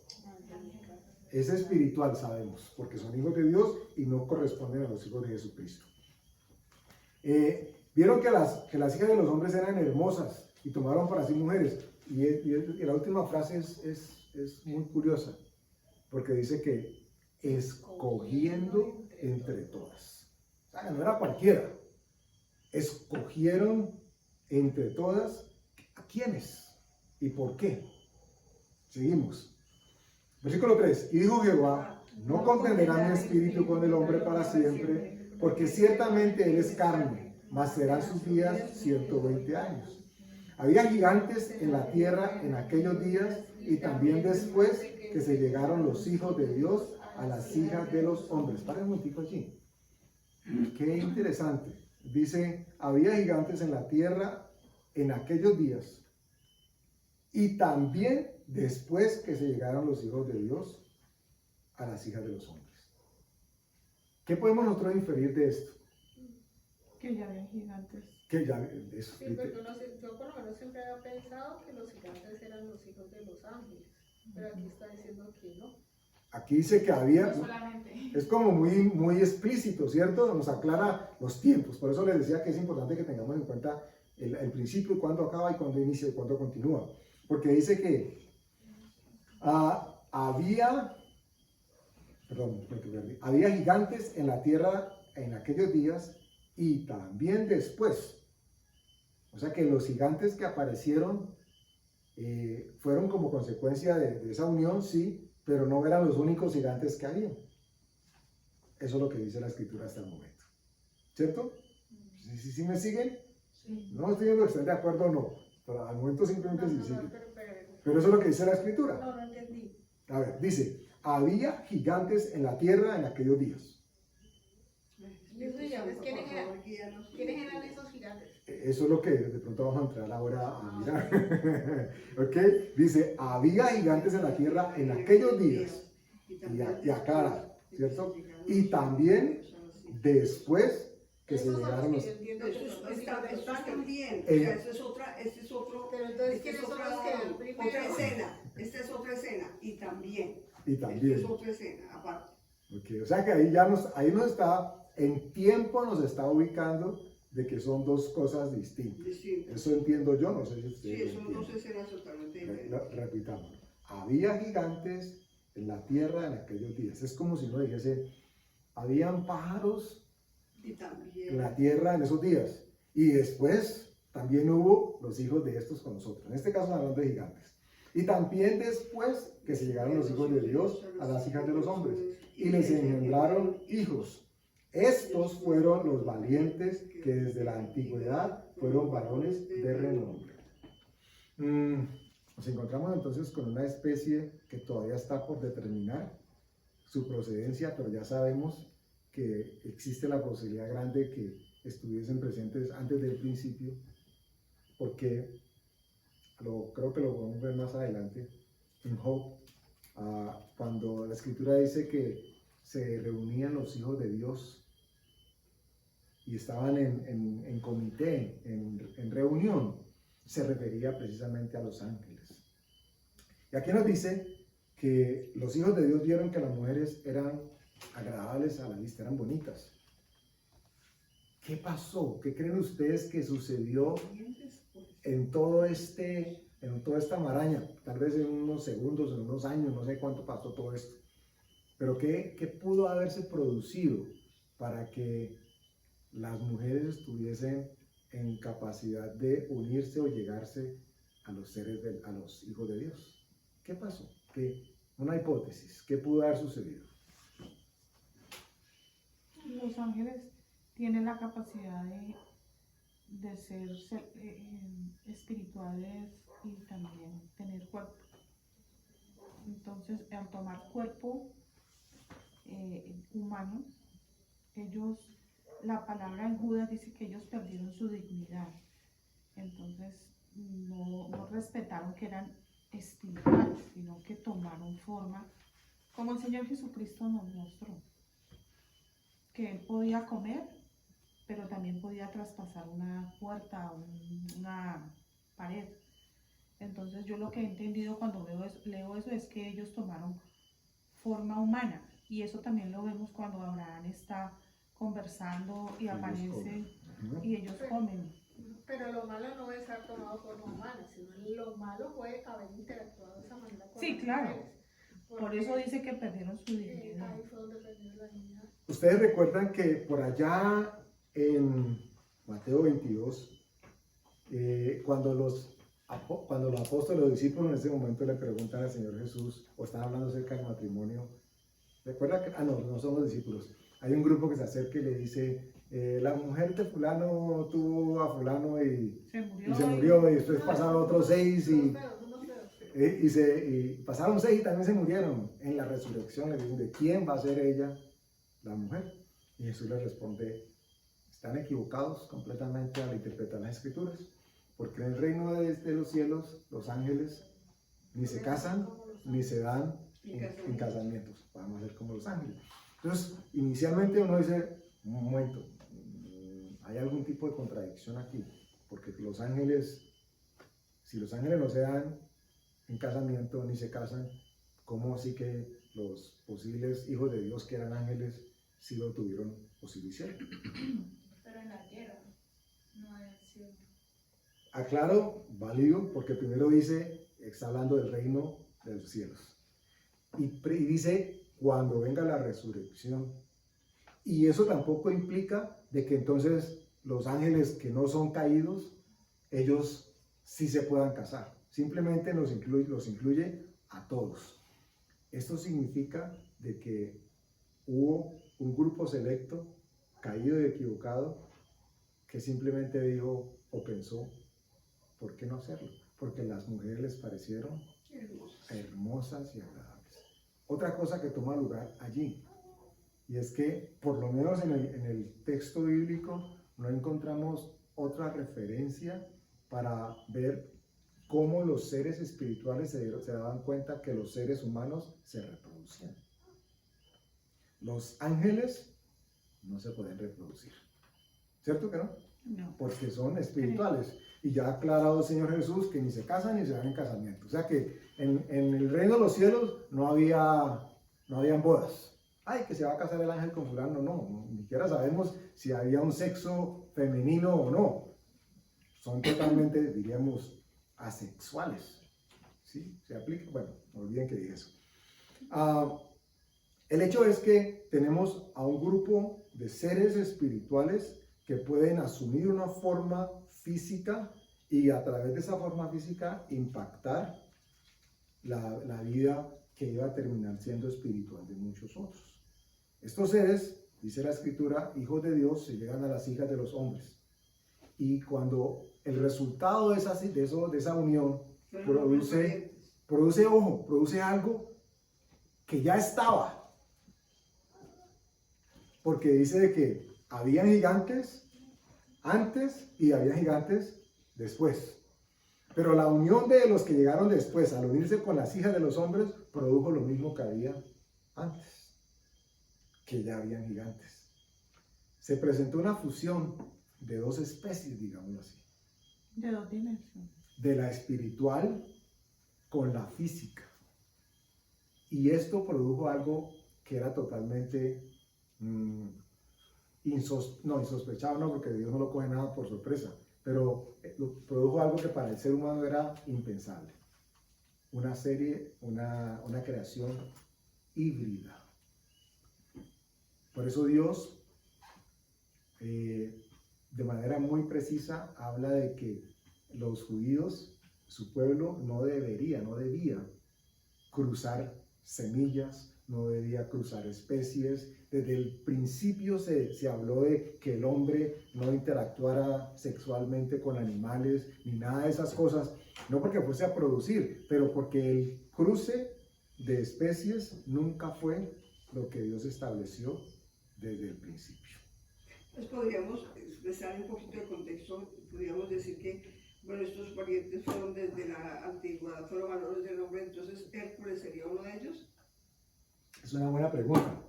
espiritual, sabemos, porque son hijos de Dios y no corresponden a los hijos de Jesucristo. Vieron que las hijas de los hombres eran hermosas y tomaron para sí mujeres. Y la última frase es muy curiosa, porque dice que escogiendo entre todas. O sea, no era cualquiera. Escogieron entre todas a quiénes y por qué. Seguimos. Versículo 3. Y dijo Jehová, no contenderá mi espíritu con el hombre para siempre, porque ciertamente él es carne, mas serán sus días 120 años. Había gigantes en la tierra en aquellos días y también después que se llegaron los hijos de Dios a las hijas de los hombres. Para un momentico allí. Qué interesante. Dice, había gigantes en la tierra en aquellos días y también después que se llegaron los hijos de Dios a las hijas de los hombres. ¿Qué podemos nosotros inferir de esto? Que ya había gigantes. Que ya, eso, Sí, pero yo por lo menos siempre había pensado que los gigantes eran los hijos de los ángeles, pero aquí está diciendo que no. aquí dice que había, No solamente. es como muy explícito, ¿cierto? Nos aclara los tiempos. Por eso les decía que es importante que tengamos en cuenta el principio y cuándo acaba y cuándo inicia y cuándo continúa. Porque dice que había gigantes en la tierra en aquellos días y también después. O sea que los gigantes que aparecieron fueron como consecuencia de esa unión, sí, pero no eran los únicos gigantes que había. Eso es lo que dice la escritura hasta el momento. ¿Cierto? ¿Sí me siguen? Sí. No estoy diciendo que estén de acuerdo o no, pero al momento simplemente sí No, siguen. pero Pero eso es lo que dice la escritura. no entendí. A ver, dice, había gigantes en la tierra en aquellos días. ¿Quiénes eran esos gigantes? Eso es lo que de pronto vamos a entrar ahora a mirar. ¿Ok? Dice, había gigantes en la tierra en aquellos días. Y aclara, ¿cierto? Y también después que se Esos son llegaron los los... que yo entiendo que son los hijos de los Está ángeles. también, o sea, este es otro, Pero entonces, esta ¿quiénes es son otra, los que primero? otra escena, esta es otra escena, y también, Y esta también. es otra escena, aparte. Ok, o sea que ahí nos está, en tiempo nos está ubicando de que son dos cosas distintas. Distinto. Eso entiendo yo, no sé si Sí, ustedes lo son dos entienden. escenas totalmente diferentes. Repitamos, había gigantes en la tierra en aquellos días. Es como si uno dijese, habían pájaros Y en también, la tierra en esos días. Y después también hubo los hijos de estos con nosotros. En este caso hablando de gigantes. Y también después que se llegaron los hijos de Dios a las hijas de los hombres. Y les engendraron hijos. Estos fueron los valientes que desde la antigüedad fueron varones de renombre. Nos encontramos entonces con una especie que todavía está por determinar su procedencia, pero ya sabemos que existe la posibilidad grande que estuviesen presentes antes del principio, porque creo que lo podemos ver más adelante en Job, cuando la escritura dice que se reunían los hijos de Dios y estaban en comité, en reunión, se refería precisamente a los ángeles. Y aquí nos dice que los hijos de Dios vieron que las mujeres eran agradables a la vista, eran bonitas. ¿Qué pasó? ¿Qué creen ustedes que sucedió en toda esta maraña? Tal vez en unos segundos, en unos años, no sé cuánto pasó todo esto. Pero ¿qué pudo haberse producido para que las mujeres estuviesen en capacidad de unirse o llegarse a los a los hijos de Dios? ¿Qué pasó? Una hipótesis. ¿Qué pudo haber sucedido? Los ángeles tienen la capacidad de ser espirituales y también tener cuerpo. Entonces, al tomar cuerpo humano, la palabra en Judas dice que ellos perdieron su dignidad. Entonces, no respetaron que eran espirituales, sino que tomaron forma, como el Señor Jesucristo nos mostró, que Él podía comer, pero también podía traspasar una puerta, una pared. Entonces yo lo que he entendido cuando leo eso es que ellos tomaron forma humana, y eso también lo vemos cuando Abraham está conversando y aparece y ellos comen. Pero lo malo no es haber tomado forma humana, sino lo malo fue haber interactuado de esa manera con Sí, las claro. mujeres. Por eso dice que perdieron su dignidad. Ahí fue donde perdieron la dignidad. Ustedes recuerdan que por allá en Mateo 22, cuando los apóstoles, los discípulos en ese momento le preguntan al Señor Jesús, o están hablando acerca del matrimonio, recuerda que, no son los discípulos, hay un grupo que se acerca y le dice, la mujer de fulano tuvo a fulano y Se murió. se murió, y después pasaron otros 6 y... Unos feos. Y pasaron 6 y también se murieron. En la resurrección le dicen, ¿de quién va a ser ella la mujer? Y Jesús les responde, están equivocados completamente al interpretar las escrituras, porque en el reino de los cielos los ángeles ni se casan ni se dan en casamientos, vamos a ser como los ángeles. Entonces, inicialmente uno dice, un momento, hay algún tipo de contradicción aquí, porque los ángeles, si los ángeles no se dan en casamiento ni se casan, ¿cómo así que los posibles hijos de Dios que eran ángeles sí lo tuvieron o sí lo hicieron? Pero en la tierra, no en el cielo. Aclaro, válido, porque primero dice, está hablando del reino de los cielos. Y dice, cuando venga la resurrección. Y eso tampoco implica de que entonces los ángeles que no son caídos, ellos sí se puedan casar. Simplemente los incluye a todos. Esto significa de que hubo un grupo selecto, caído y equivocado, que simplemente dijo o pensó, ¿por qué no hacerlo? Porque las mujeres les parecieron hermosas y agradables. Otra cosa que toma lugar allí, y es que por lo menos en el texto bíblico no encontramos otra referencia para ver cómo los seres espirituales se daban cuenta que los seres humanos se reproducían. Los ángeles no se pueden reproducir, ¿cierto que no? No. Porque son espirituales. Y ya ha aclarado el Señor Jesús que ni se casan ni se dan en casamiento. O sea que en el reino de los cielos no habían bodas. Ay, que se va a casar el ángel con fulano. No, ni siquiera sabemos si había un sexo femenino o no. Son totalmente, diríamos, asexuales. ¿Sí? ¿Se aplica? Bueno, no olviden que dije eso. El hecho es que tenemos a un grupo de seres espirituales que pueden asumir una forma física y a través de esa forma física impactar la vida que iba a terminar siendo espiritual de muchos otros. Estos seres, dice la escritura, hijos de Dios, se llegan a las hijas de los hombres. Y cuando el resultado de esa unión produce algo que ya estaba. Porque dice de que habían gigantes antes y había gigantes después. Pero la unión de los que llegaron después, al unirse con las hijas de los hombres, produjo lo mismo que había antes, que ya habían gigantes. Se presentó una fusión de 2 especies, digámoslo así. De 2 dimensiones. De la espiritual con la física. Y esto produjo algo que era totalmente insospechado, no, porque Dios no lo coge nada por sorpresa, pero produjo algo que para el ser humano era impensable. Una creación híbrida. Por eso Dios, de manera muy precisa, habla de que los judíos, su pueblo, no debía cruzar semillas, no debía cruzar especies. Desde el principio se habló de que el hombre no interactuara sexualmente con animales ni nada de esas cosas, no porque fuese a producir, pero porque el cruce de especies nunca fue lo que Dios estableció desde el principio. Pues podríamos expresar un poquito de contexto, podríamos decir que, bueno, estos parientes fueron desde la antigüedad, fueron valores del hombre, entonces Hércules sería uno de ellos. Es una buena pregunta.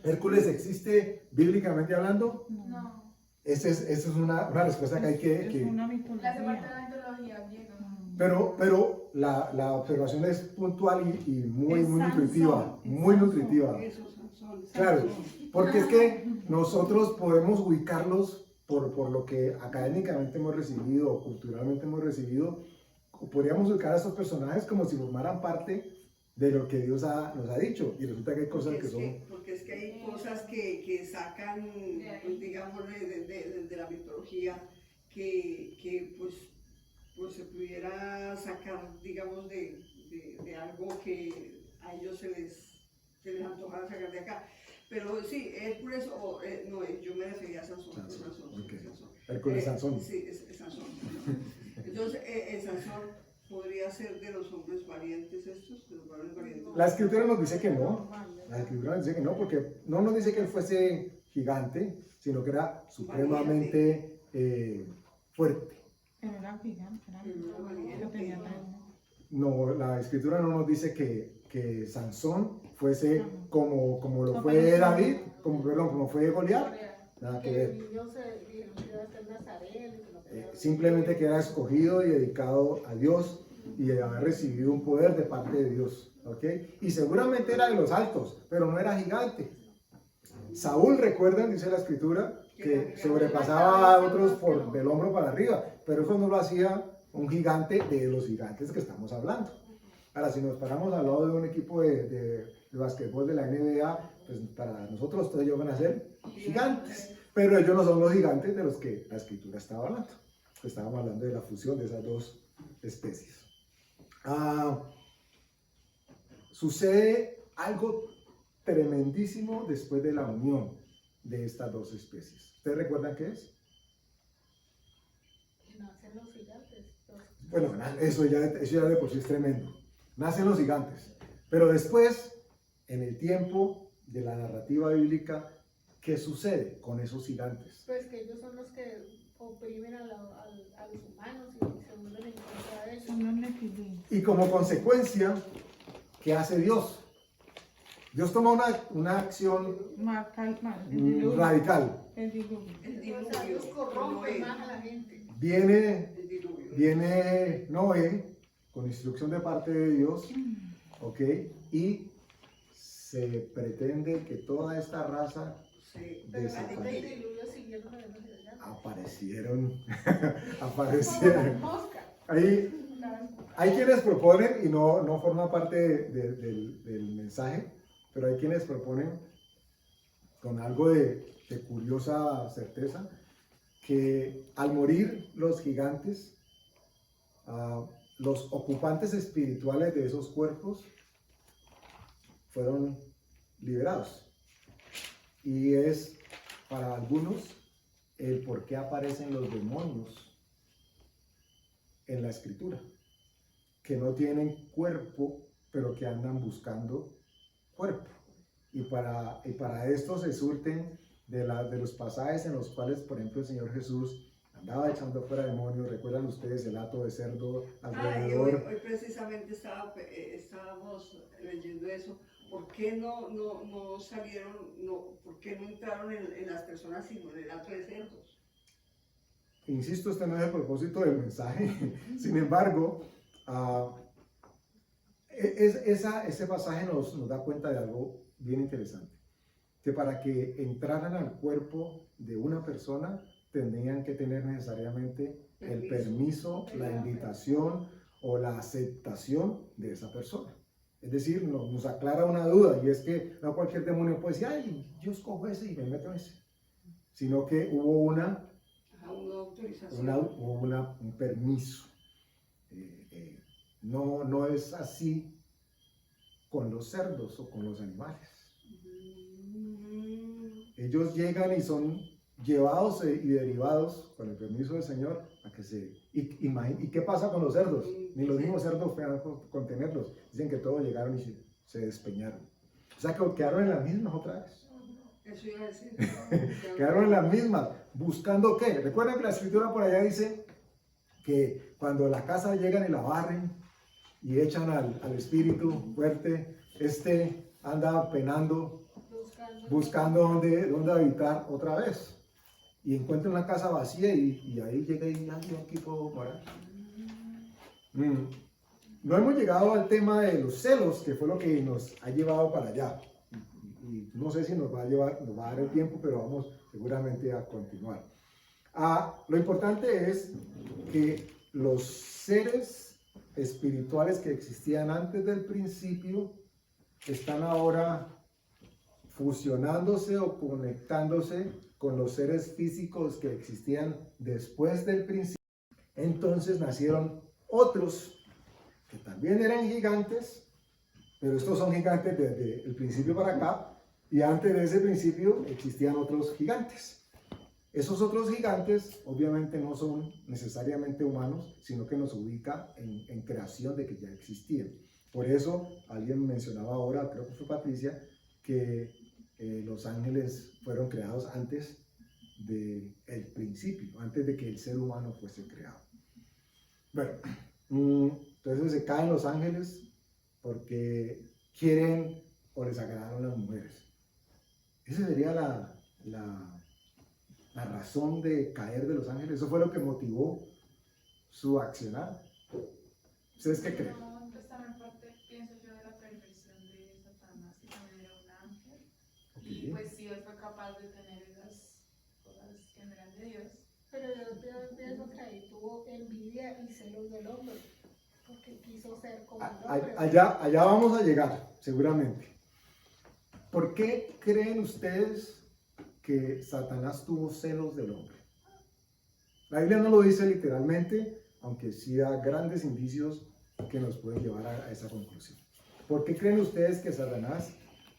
¿Hércules existe bíblicamente hablando? No. Esa es una respuesta que hay Es que... una La hace parte de mitología. la mitología griega. Pero la observación es puntual y muy, Es muy Sansón, nutritiva. es Muy Sansón. nutritiva. Eso, Sansón. Claro, porque es que nosotros podemos ubicarlos por lo que académicamente hemos recibido o culturalmente hemos recibido. Podríamos ubicar a estos personajes como si formaran parte de lo que Dios nos ha dicho. Y resulta que hay cosas que son... Porque es que hay cosas que sacan, pues, digamos, de la mitología, que pues se pudiera sacar, digamos, de algo que a ellos se les antojara sacar de acá. Pero sí, Hércules, no, yo me refería a Sansón. Sansón, okay. Hércules Sansón. Sí, es Sansón. Entonces, Sansón ¿Podría ser de los hombres valientes estos? De los varones valientes. La escritura nos dice que no. La escritura nos dice que no, porque no nos dice que él fuese gigante, sino que era supremamente fuerte. Pero era gigante, era Pero valiente. no tenía nada. No, la escritura no nos dice que Sansón fuese como lo No, fue pero sí. David, como fue Goliat. Nada que Que ver. el niño se dijeron que iba a ser Nazareno y que no podía Simplemente que era escogido y dedicado a Dios y había recibido un poder de parte de Dios. ¿Ok? Y seguramente era de los altos, pero no era gigante. Saúl, recuerdan, dice la escritura, que sobrepasaba a otros por del hombro para arriba, pero eso no lo hacía un gigante de los gigantes que estamos hablando. Ahora, si nos paramos al lado de un equipo de basquetbol de la NBA, pues para nosotros todos ellos van a ser gigantes, pero ellos no son los gigantes de los que la escritura estaba hablando. Estábamos hablando de la fusión de esas dos especies. Sucede algo tremendísimo después de la unión de estas dos especies. ¿Ustedes recuerdan qué es? Nacen los gigantes. Bueno, eso ya de por sí es tremendo. Nacen los gigantes. Pero después, en el tiempo de la narrativa bíblica, ¿qué sucede con esos gigantes? Pues que ellos son los que oprimen a los humanos y se vuelven en contra de ellos. Son los nefilim. Y como consecuencia, ¿qué hace Dios? Dios toma una acción El diluvio. radical. El diluvio. El O sea, Dios diluvio. corrompe Noé. más a la gente. Viene El diluvio. Viene Noé con instrucción de parte de Dios, ¿ok? Y se pretende que toda esta raza Sí. Pero la gente del desaparezca. diluvio siguieron a los gigantes. Aparecieron. Mosca. Hay quienes proponen, y no forma parte del mensaje, pero hay quienes proponen con algo de curiosa certeza, que al morir los gigantes, los ocupantes espirituales de esos cuerpos fueron liberados. Y es para algunos el por qué aparecen los demonios en la escritura, que no tienen cuerpo, pero que andan buscando cuerpo. Y para esto se surten de los pasajes en los cuales, por ejemplo, el Señor Jesús andaba echando fuera demonios. ¿Recuerdan ustedes el hato de cerdo Y hoy alrededor? precisamente estábamos leyendo eso. ¿Por qué no salieron, por qué no entraron en las personas sino en el hato de cerdos? Insisto, este no es el propósito del mensaje. Sin embargo, ese pasaje nos da cuenta de algo bien interesante. Que para que entraran al cuerpo de una persona, tendrían que tener necesariamente el permiso, la invitación o la aceptación de esa persona. Es decir, nos aclara una duda, y es que no cualquier demonio puede decir, ay, yo escojo ese y me meto en ese. Sino que hubo una autorización. un permiso. No es así con los cerdos o con los animales. Ellos llegan y son llevados y derivados con el permiso del Señor a que se... ¿Y qué pasa con los cerdos? Ni los mismos cerdos pueden contenerlos. Dicen que todos llegaron y se despeñaron. O sea que quedaron en las mismas otra vez. Eso iba a decir. Quedaron en las mismas. ¿Buscando qué? Recuerden que la escritura por allá dice que cuando la casa llegan y la barren y echan al espíritu fuerte, anda penando, buscando dónde habitar otra vez. Y encuentra una casa vacía y ahí llega y aquí puedo morar. No hemos llegado al tema de los celos, que fue lo que nos ha llevado para allá. Y no sé si nos va a dar el tiempo, pero vamos seguramente a continuar. Lo importante es que los seres espirituales que existían antes del principio están ahora fusionándose o conectándose con los seres físicos que existían después del principio. Entonces nacieron otros que también eran gigantes, pero estos son gigantes desde el principio para acá, y antes de ese principio existían otros gigantes. Esos otros gigantes obviamente no son necesariamente humanos, sino que nos ubica en creación de que ya existían. Por eso alguien mencionaba ahora, creo que fue Patricia, que los ángeles fueron creados antes del principio, antes de que el ser humano fuese creado. Bueno, entonces se caen los ángeles porque quieren o les agradaron las mujeres. Esa sería la razón de caer de los ángeles. Eso fue lo que motivó su accionar. ¿Ustedes qué creen? No, pues también parte, pienso yo, de la perversión de Satanás, que también era un ángel. Y Ok. pues sí, él fue capaz de tener esas cosas que no eran de Dios. Pero yo pienso que ahí tuvo envidia y celos del hombre, porque quiso ser como el hombre. Allá vamos a llegar, seguramente. ¿Por qué creen ustedes que Satanás tuvo celos del hombre? La Biblia no lo dice literalmente, aunque sí da grandes indicios que nos pueden llevar a esa conclusión. ¿Por qué creen ustedes que Satanás,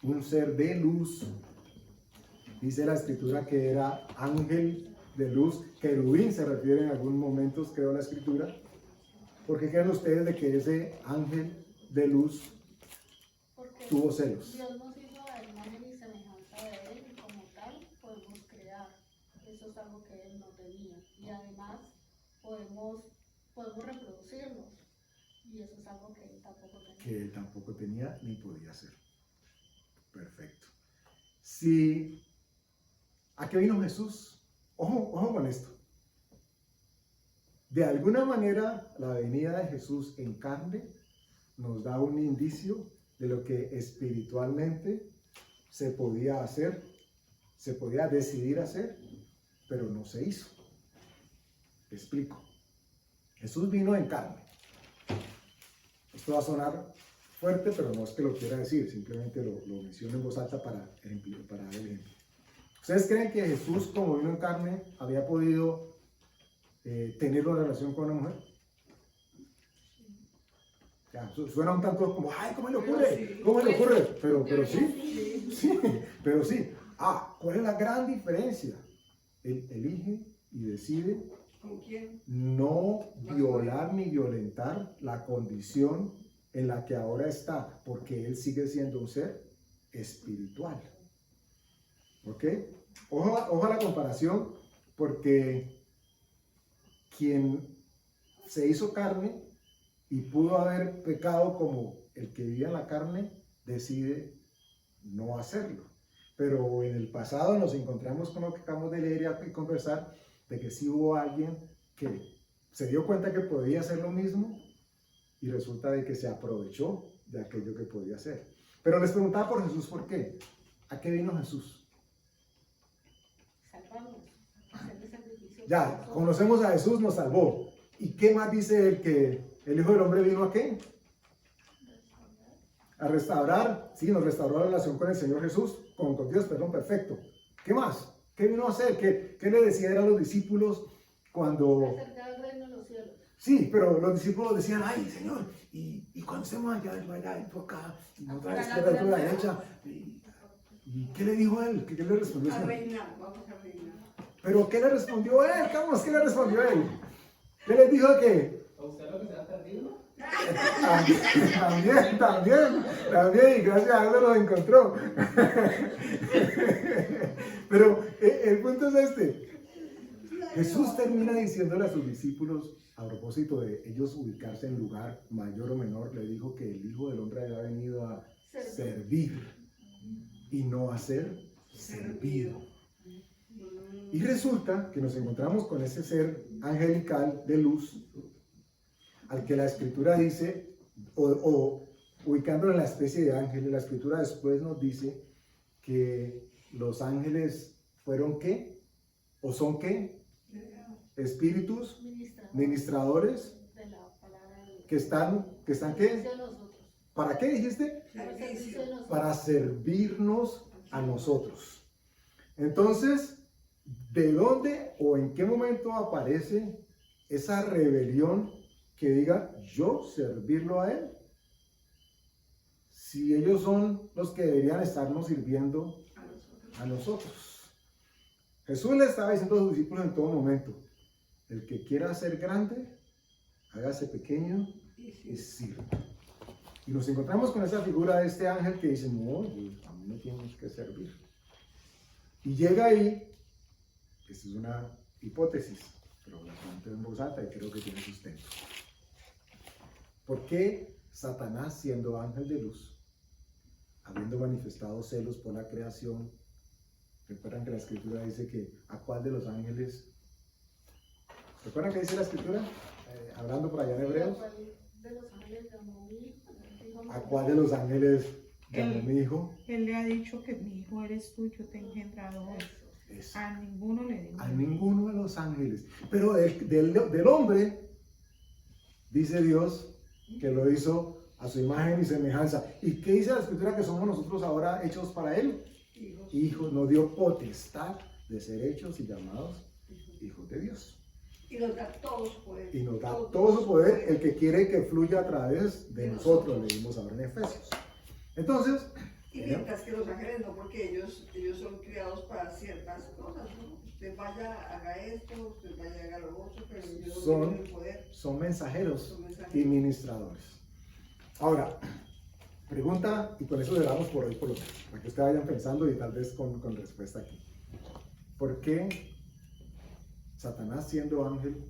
un ser de luz, dice la escritura que era ángel de luz, querubín se refiere en algunos momentos, creo, la escritura? ¿Por qué creen ustedes de que ese ángel de luz Porque tuvo celos? Dios nos hizo a imagen y semejanza de Él, y como tal podemos crear. Eso es algo que Él no tenía. Y además podemos reproducirnos. Y eso es algo que Él tampoco tenía. Que él tampoco tenía ni podía hacer. Perfecto. Si, ¿a qué vino Jesús? Ojo con esto. De alguna manera, la venida de Jesús en carne nos da un indicio de lo que espiritualmente se podía hacer, se podía decidir hacer, pero no se hizo. Te explico. Jesús vino en carne. Esto va a sonar fuerte, pero no es que lo quiera decir, simplemente lo menciono en voz alta para dar el ejemplo. ¿Ustedes creen que Jesús, como vino en carne, había podido tener una relación con una mujer? Ya, suena un tanto como, ay, ¿cómo le ocurre? ¿Cómo le ocurre? Pero sí, pero sí. ¿Cuál es la gran diferencia? Él elige y decide ¿Con quién? no violar ni violentar la condición en la que ahora está, porque él sigue siendo un ser espiritual. ¿Ok? Ojo a la comparación, porque quien se hizo carne y pudo haber pecado como el que vivía en la carne, decide no hacerlo. Pero en el pasado nos encontramos con lo que acabamos de leer y conversar, de que sí hubo alguien que se dio cuenta que podía hacer lo mismo y resulta de que se aprovechó de aquello que podía hacer. Pero les preguntaba por Jesús, ¿por qué? ¿A qué vino Jesús? Salvarnos. Hacerle sacrificio por Ya, nosotros. conocemos a Jesús, nos salvó. ¿Y qué más dice él? Que el Hijo del Hombre vino a qué? A restaurar, sí, nos restauró la relación con el Señor Jesús, con Dios, perdón, perfecto. ¿Qué más? ¿Qué vino a hacer? ¿Qué le decía a los discípulos cuando... Acercar al reino de los cielos. Sí, pero los discípulos decían, ay, Señor, y cuando estemos allá, él va allá, y tú acá, y no otra izquierda, y tú a la derecha. ¿Y qué le dijo él? ¿Qué le respondió? A reinar, vamos a reinar. ¿Pero qué le respondió él? Carlos, ¿qué le respondió él? ¿Qué les dijo que? ¿A usted lo que se ha perdido? También, y gracias a Dios lo encontró. Pero el punto es este. Jesús termina diciéndole a sus discípulos, a propósito de ellos ubicarse en lugar mayor o menor, le dijo que el Hijo del Hombre había venido a servir y no a ser servido. Y resulta que nos encontramos con ese ser angelical de luz, al que la escritura dice, o ubicándolo en la especie de ángel, la escritura después nos dice que los ángeles fueron ¿qué? ¿O son qué? Espíritus ministradores De la palabra de Dios. que están ¿qué? Servicio a nosotros. ¿Para qué dijiste? Para servicio a nosotros. Para servirnos a nosotros. Entonces, ¿de dónde o en qué momento aparece esa rebelión que diga yo servirlo a él? Si ellos son los que deberían estarnos sirviendo a nosotros. Jesús le estaba diciendo a sus discípulos en todo momento, el que quiera ser grande, hágase pequeño y sirva. Y nos encontramos con esa figura de este ángel que dice, no, a mí me tienes que servir. Y llega ahí, esta es una hipótesis, pero la planteo en voz alta y creo que tiene sustento. ¿Por qué Satanás, siendo ángel de luz, habiendo manifestado celos por la creación, recuerdan que la escritura dice que a cuál de los ángeles, ¿recuerdan que dice la escritura? Hablando por allá en Hebreos, De los ángeles llamó mi hijo, dijo, ¿a cuál de los ángeles llamó mi hijo? Él le ha dicho que mi hijo eres tú, yo te he engendrado hoy. Eso. A ninguno le digo. A ninguno de los ángeles. Pero del hombre, dice Dios, que lo hizo a su imagen y semejanza. ¿Y qué dice la escritura? Que somos nosotros ahora hechos para él. Hijos, nos dio potestad de ser hechos y llamados hijos de Dios. Y nos da todo su poder. Y nos da todo su poder, el que quiere que fluya a través de nosotros, leímos ahora en Efesios. Entonces, Y mientras que los ángeles no, porque ellos son criados para ciertas cosas, ¿no? Usted vaya, haga esto, usted vaya, haga lo otro, pero ellos no Son- tienen el poder. son mensajeros Son mensajeros. y ministradores. Ahora, pregunta, y con eso cerramos por hoy, por lo menos, para que ustedes vayan pensando y tal vez con respuesta aquí. ¿Por qué Satanás, siendo ángel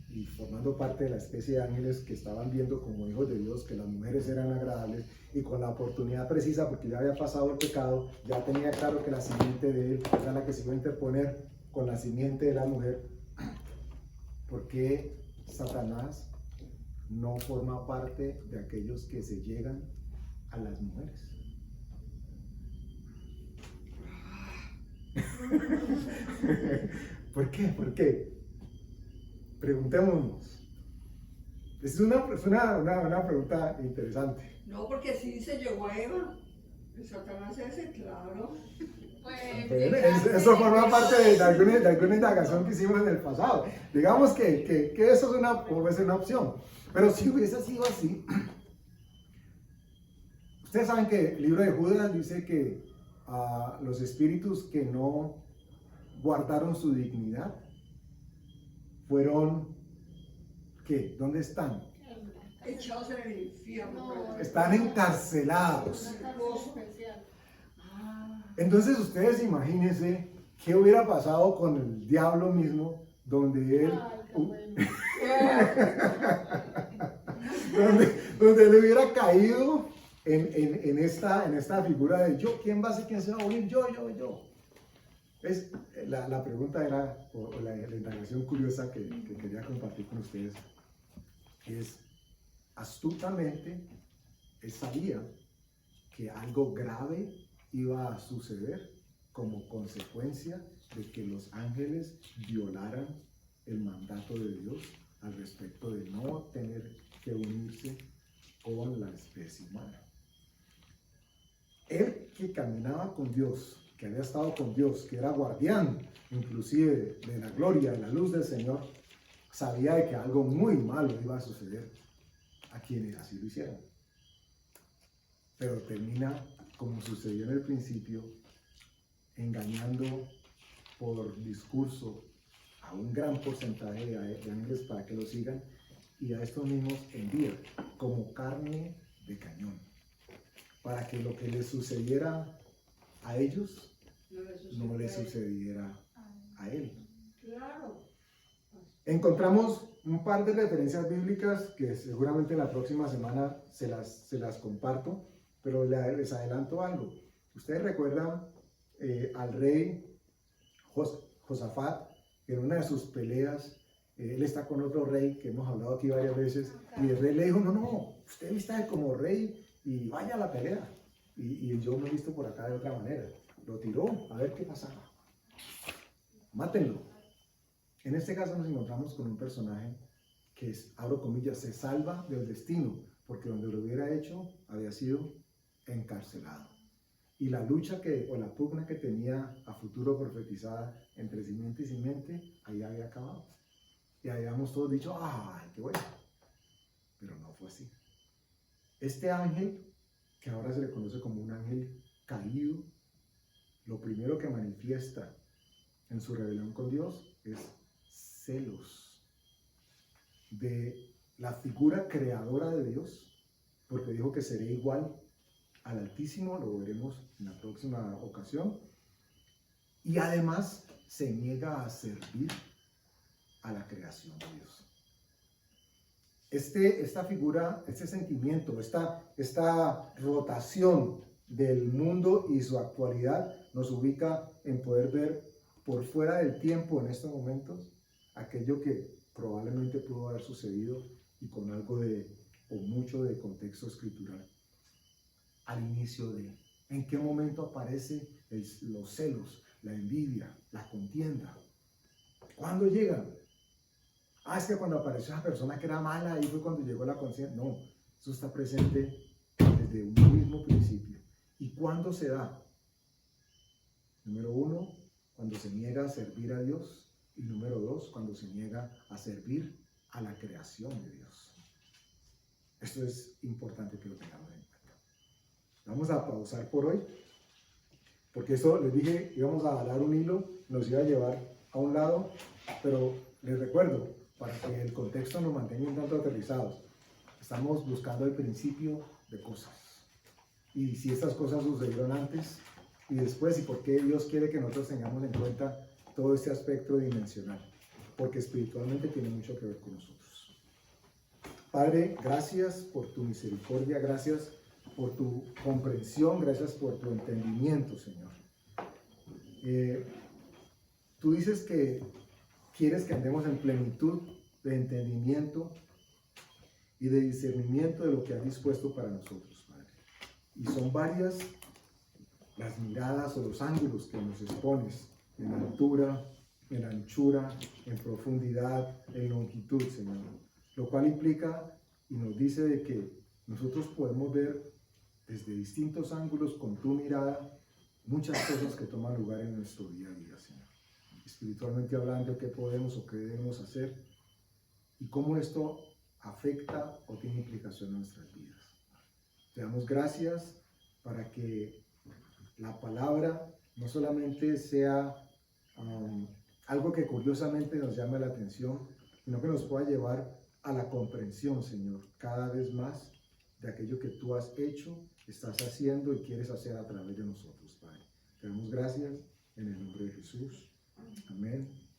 y formando parte de la especie de ángeles que estaban viendo como hijos de Dios que las mujeres eran agradables, y con la oportunidad precisa, porque ya había pasado el pecado, ya tenía claro que la simiente de él era la que se iba a interponer con la simiente de la mujer? ¿Por qué Satanás no forma parte de aquellos que se llegan a las mujeres? ¿Por qué? ¿Por qué? Preguntémonos. Es una pregunta interesante. No, porque si se llegó a Eva, el Satanás ese, claro. Pues, Eso forma parte de alguna indagación que hicimos en el pasado. Digamos que eso puede ser una opción. Pero si hubiese sido así, ustedes saben que el libro de Judas dice que los espíritus que no guardaron su dignidad fueron, ¿qué? ¿Dónde están? Echados en el infierno. No. Están encarcelados. una cárcel especial. Entonces ustedes imagínense qué hubiera pasado con el diablo mismo, donde él, Ay, qué bueno. donde él hubiera caído en esta figura de yo, ¿quién va a ser quién se va a morir? Yo. La pregunta era, o la indagación curiosa que quería compartir con ustedes, es astutamente él sabía que algo grave iba a suceder como consecuencia de que los ángeles violaran el mandato de Dios al respecto de no tener que unirse con la especie humana. Él que caminaba con Dios, que había estado con Dios, que era guardián inclusive de la gloria, de la luz del Señor, sabía de que algo muy malo iba a suceder a quienes así lo hicieran. Pero termina, como sucedió en el principio, engañando por discurso a un gran porcentaje de ángeles para que lo sigan, y a estos mismos envía como carne de cañón, para que lo que les sucediera a ellos no les sucediera a él. Claro. Encontramos un par de referencias bíblicas que seguramente la próxima semana se las comparto, pero les adelanto algo. Ustedes recuerdan al rey Josafat, que en una de sus peleas, él está con otro rey que hemos hablado aquí varias veces, y el rey le dijo, no, usted está como rey y vaya a la pelea. Y yo me he visto por acá de otra manera. Lo tiró a ver qué pasaba. Mátenlo. En este caso nos encontramos con un personaje que es, abro comillas, se salva del destino, porque donde lo hubiera hecho había sido encarcelado. Y la lucha o la pugna que tenía a futuro profetizada entre simiente y simiente, ahí había acabado. Y habíamos todos dicho, ¡ay, qué bueno! Pero no fue así. Este ángel, que ahora se le conoce como un ángel caído, lo primero que manifiesta en su rebelión con Dios es celos de la figura creadora de Dios, porque dijo que seré igual al Altísimo, lo veremos en la próxima ocasión, y además se niega a servir a la creación de Dios. Esta figura, este sentimiento, esta rotación del mundo y su actualidad nos ubica en poder ver por fuera del tiempo en estos momentos aquello que probablemente pudo haber sucedido y con algo o mucho de contexto escritural. Al inicio ¿en qué momento aparecen los celos, la envidia, la contienda? ¿Cuándo llegan? Es que cuando apareció esa persona que era mala, ahí fue cuando llegó la conciencia. No, eso está presente desde un mismo principio. ¿Y cuándo se da? Número 1, cuando se niega a servir a Dios. Y número 2, cuando se niega a servir a la creación de Dios. Esto es importante que lo tengamos en cuenta. Vamos a pausar por hoy, porque esto les dije, íbamos a jalar un hilo, nos iba a llevar a un lado, pero les recuerdo, para que el contexto nos mantenga un tanto aterrizados, estamos buscando el principio de cosas. Y si estas cosas sucedieron antes y después, y por qué Dios quiere que nosotros tengamos en cuenta todo este aspecto dimensional, porque espiritualmente tiene mucho que ver con nosotros. Padre, gracias por tu misericordia, gracias por tu comprensión, gracias por tu entendimiento, Señor. Tú dices que quieres que andemos en plenitud de entendimiento y de discernimiento de lo que has dispuesto para nosotros, Padre. Y son varias las miradas o los ángulos que nos expones en altura, en anchura, en profundidad, en longitud, Señor. Lo cual implica y nos dice de que nosotros podemos ver desde distintos ángulos con tu mirada muchas cosas que toman lugar en nuestro día a día, Señor. Espiritualmente hablando, qué podemos o qué debemos hacer y cómo esto afecta o tiene implicación en nuestras vidas. Te damos gracias para que la palabra no solamente sea algo que curiosamente nos llame la atención, sino que nos pueda llevar a la comprensión, Señor, cada vez más de aquello que tú has hecho, estás haciendo y quieres hacer a través de nosotros, Padre. Te damos gracias en el nombre de Jesús. Amén.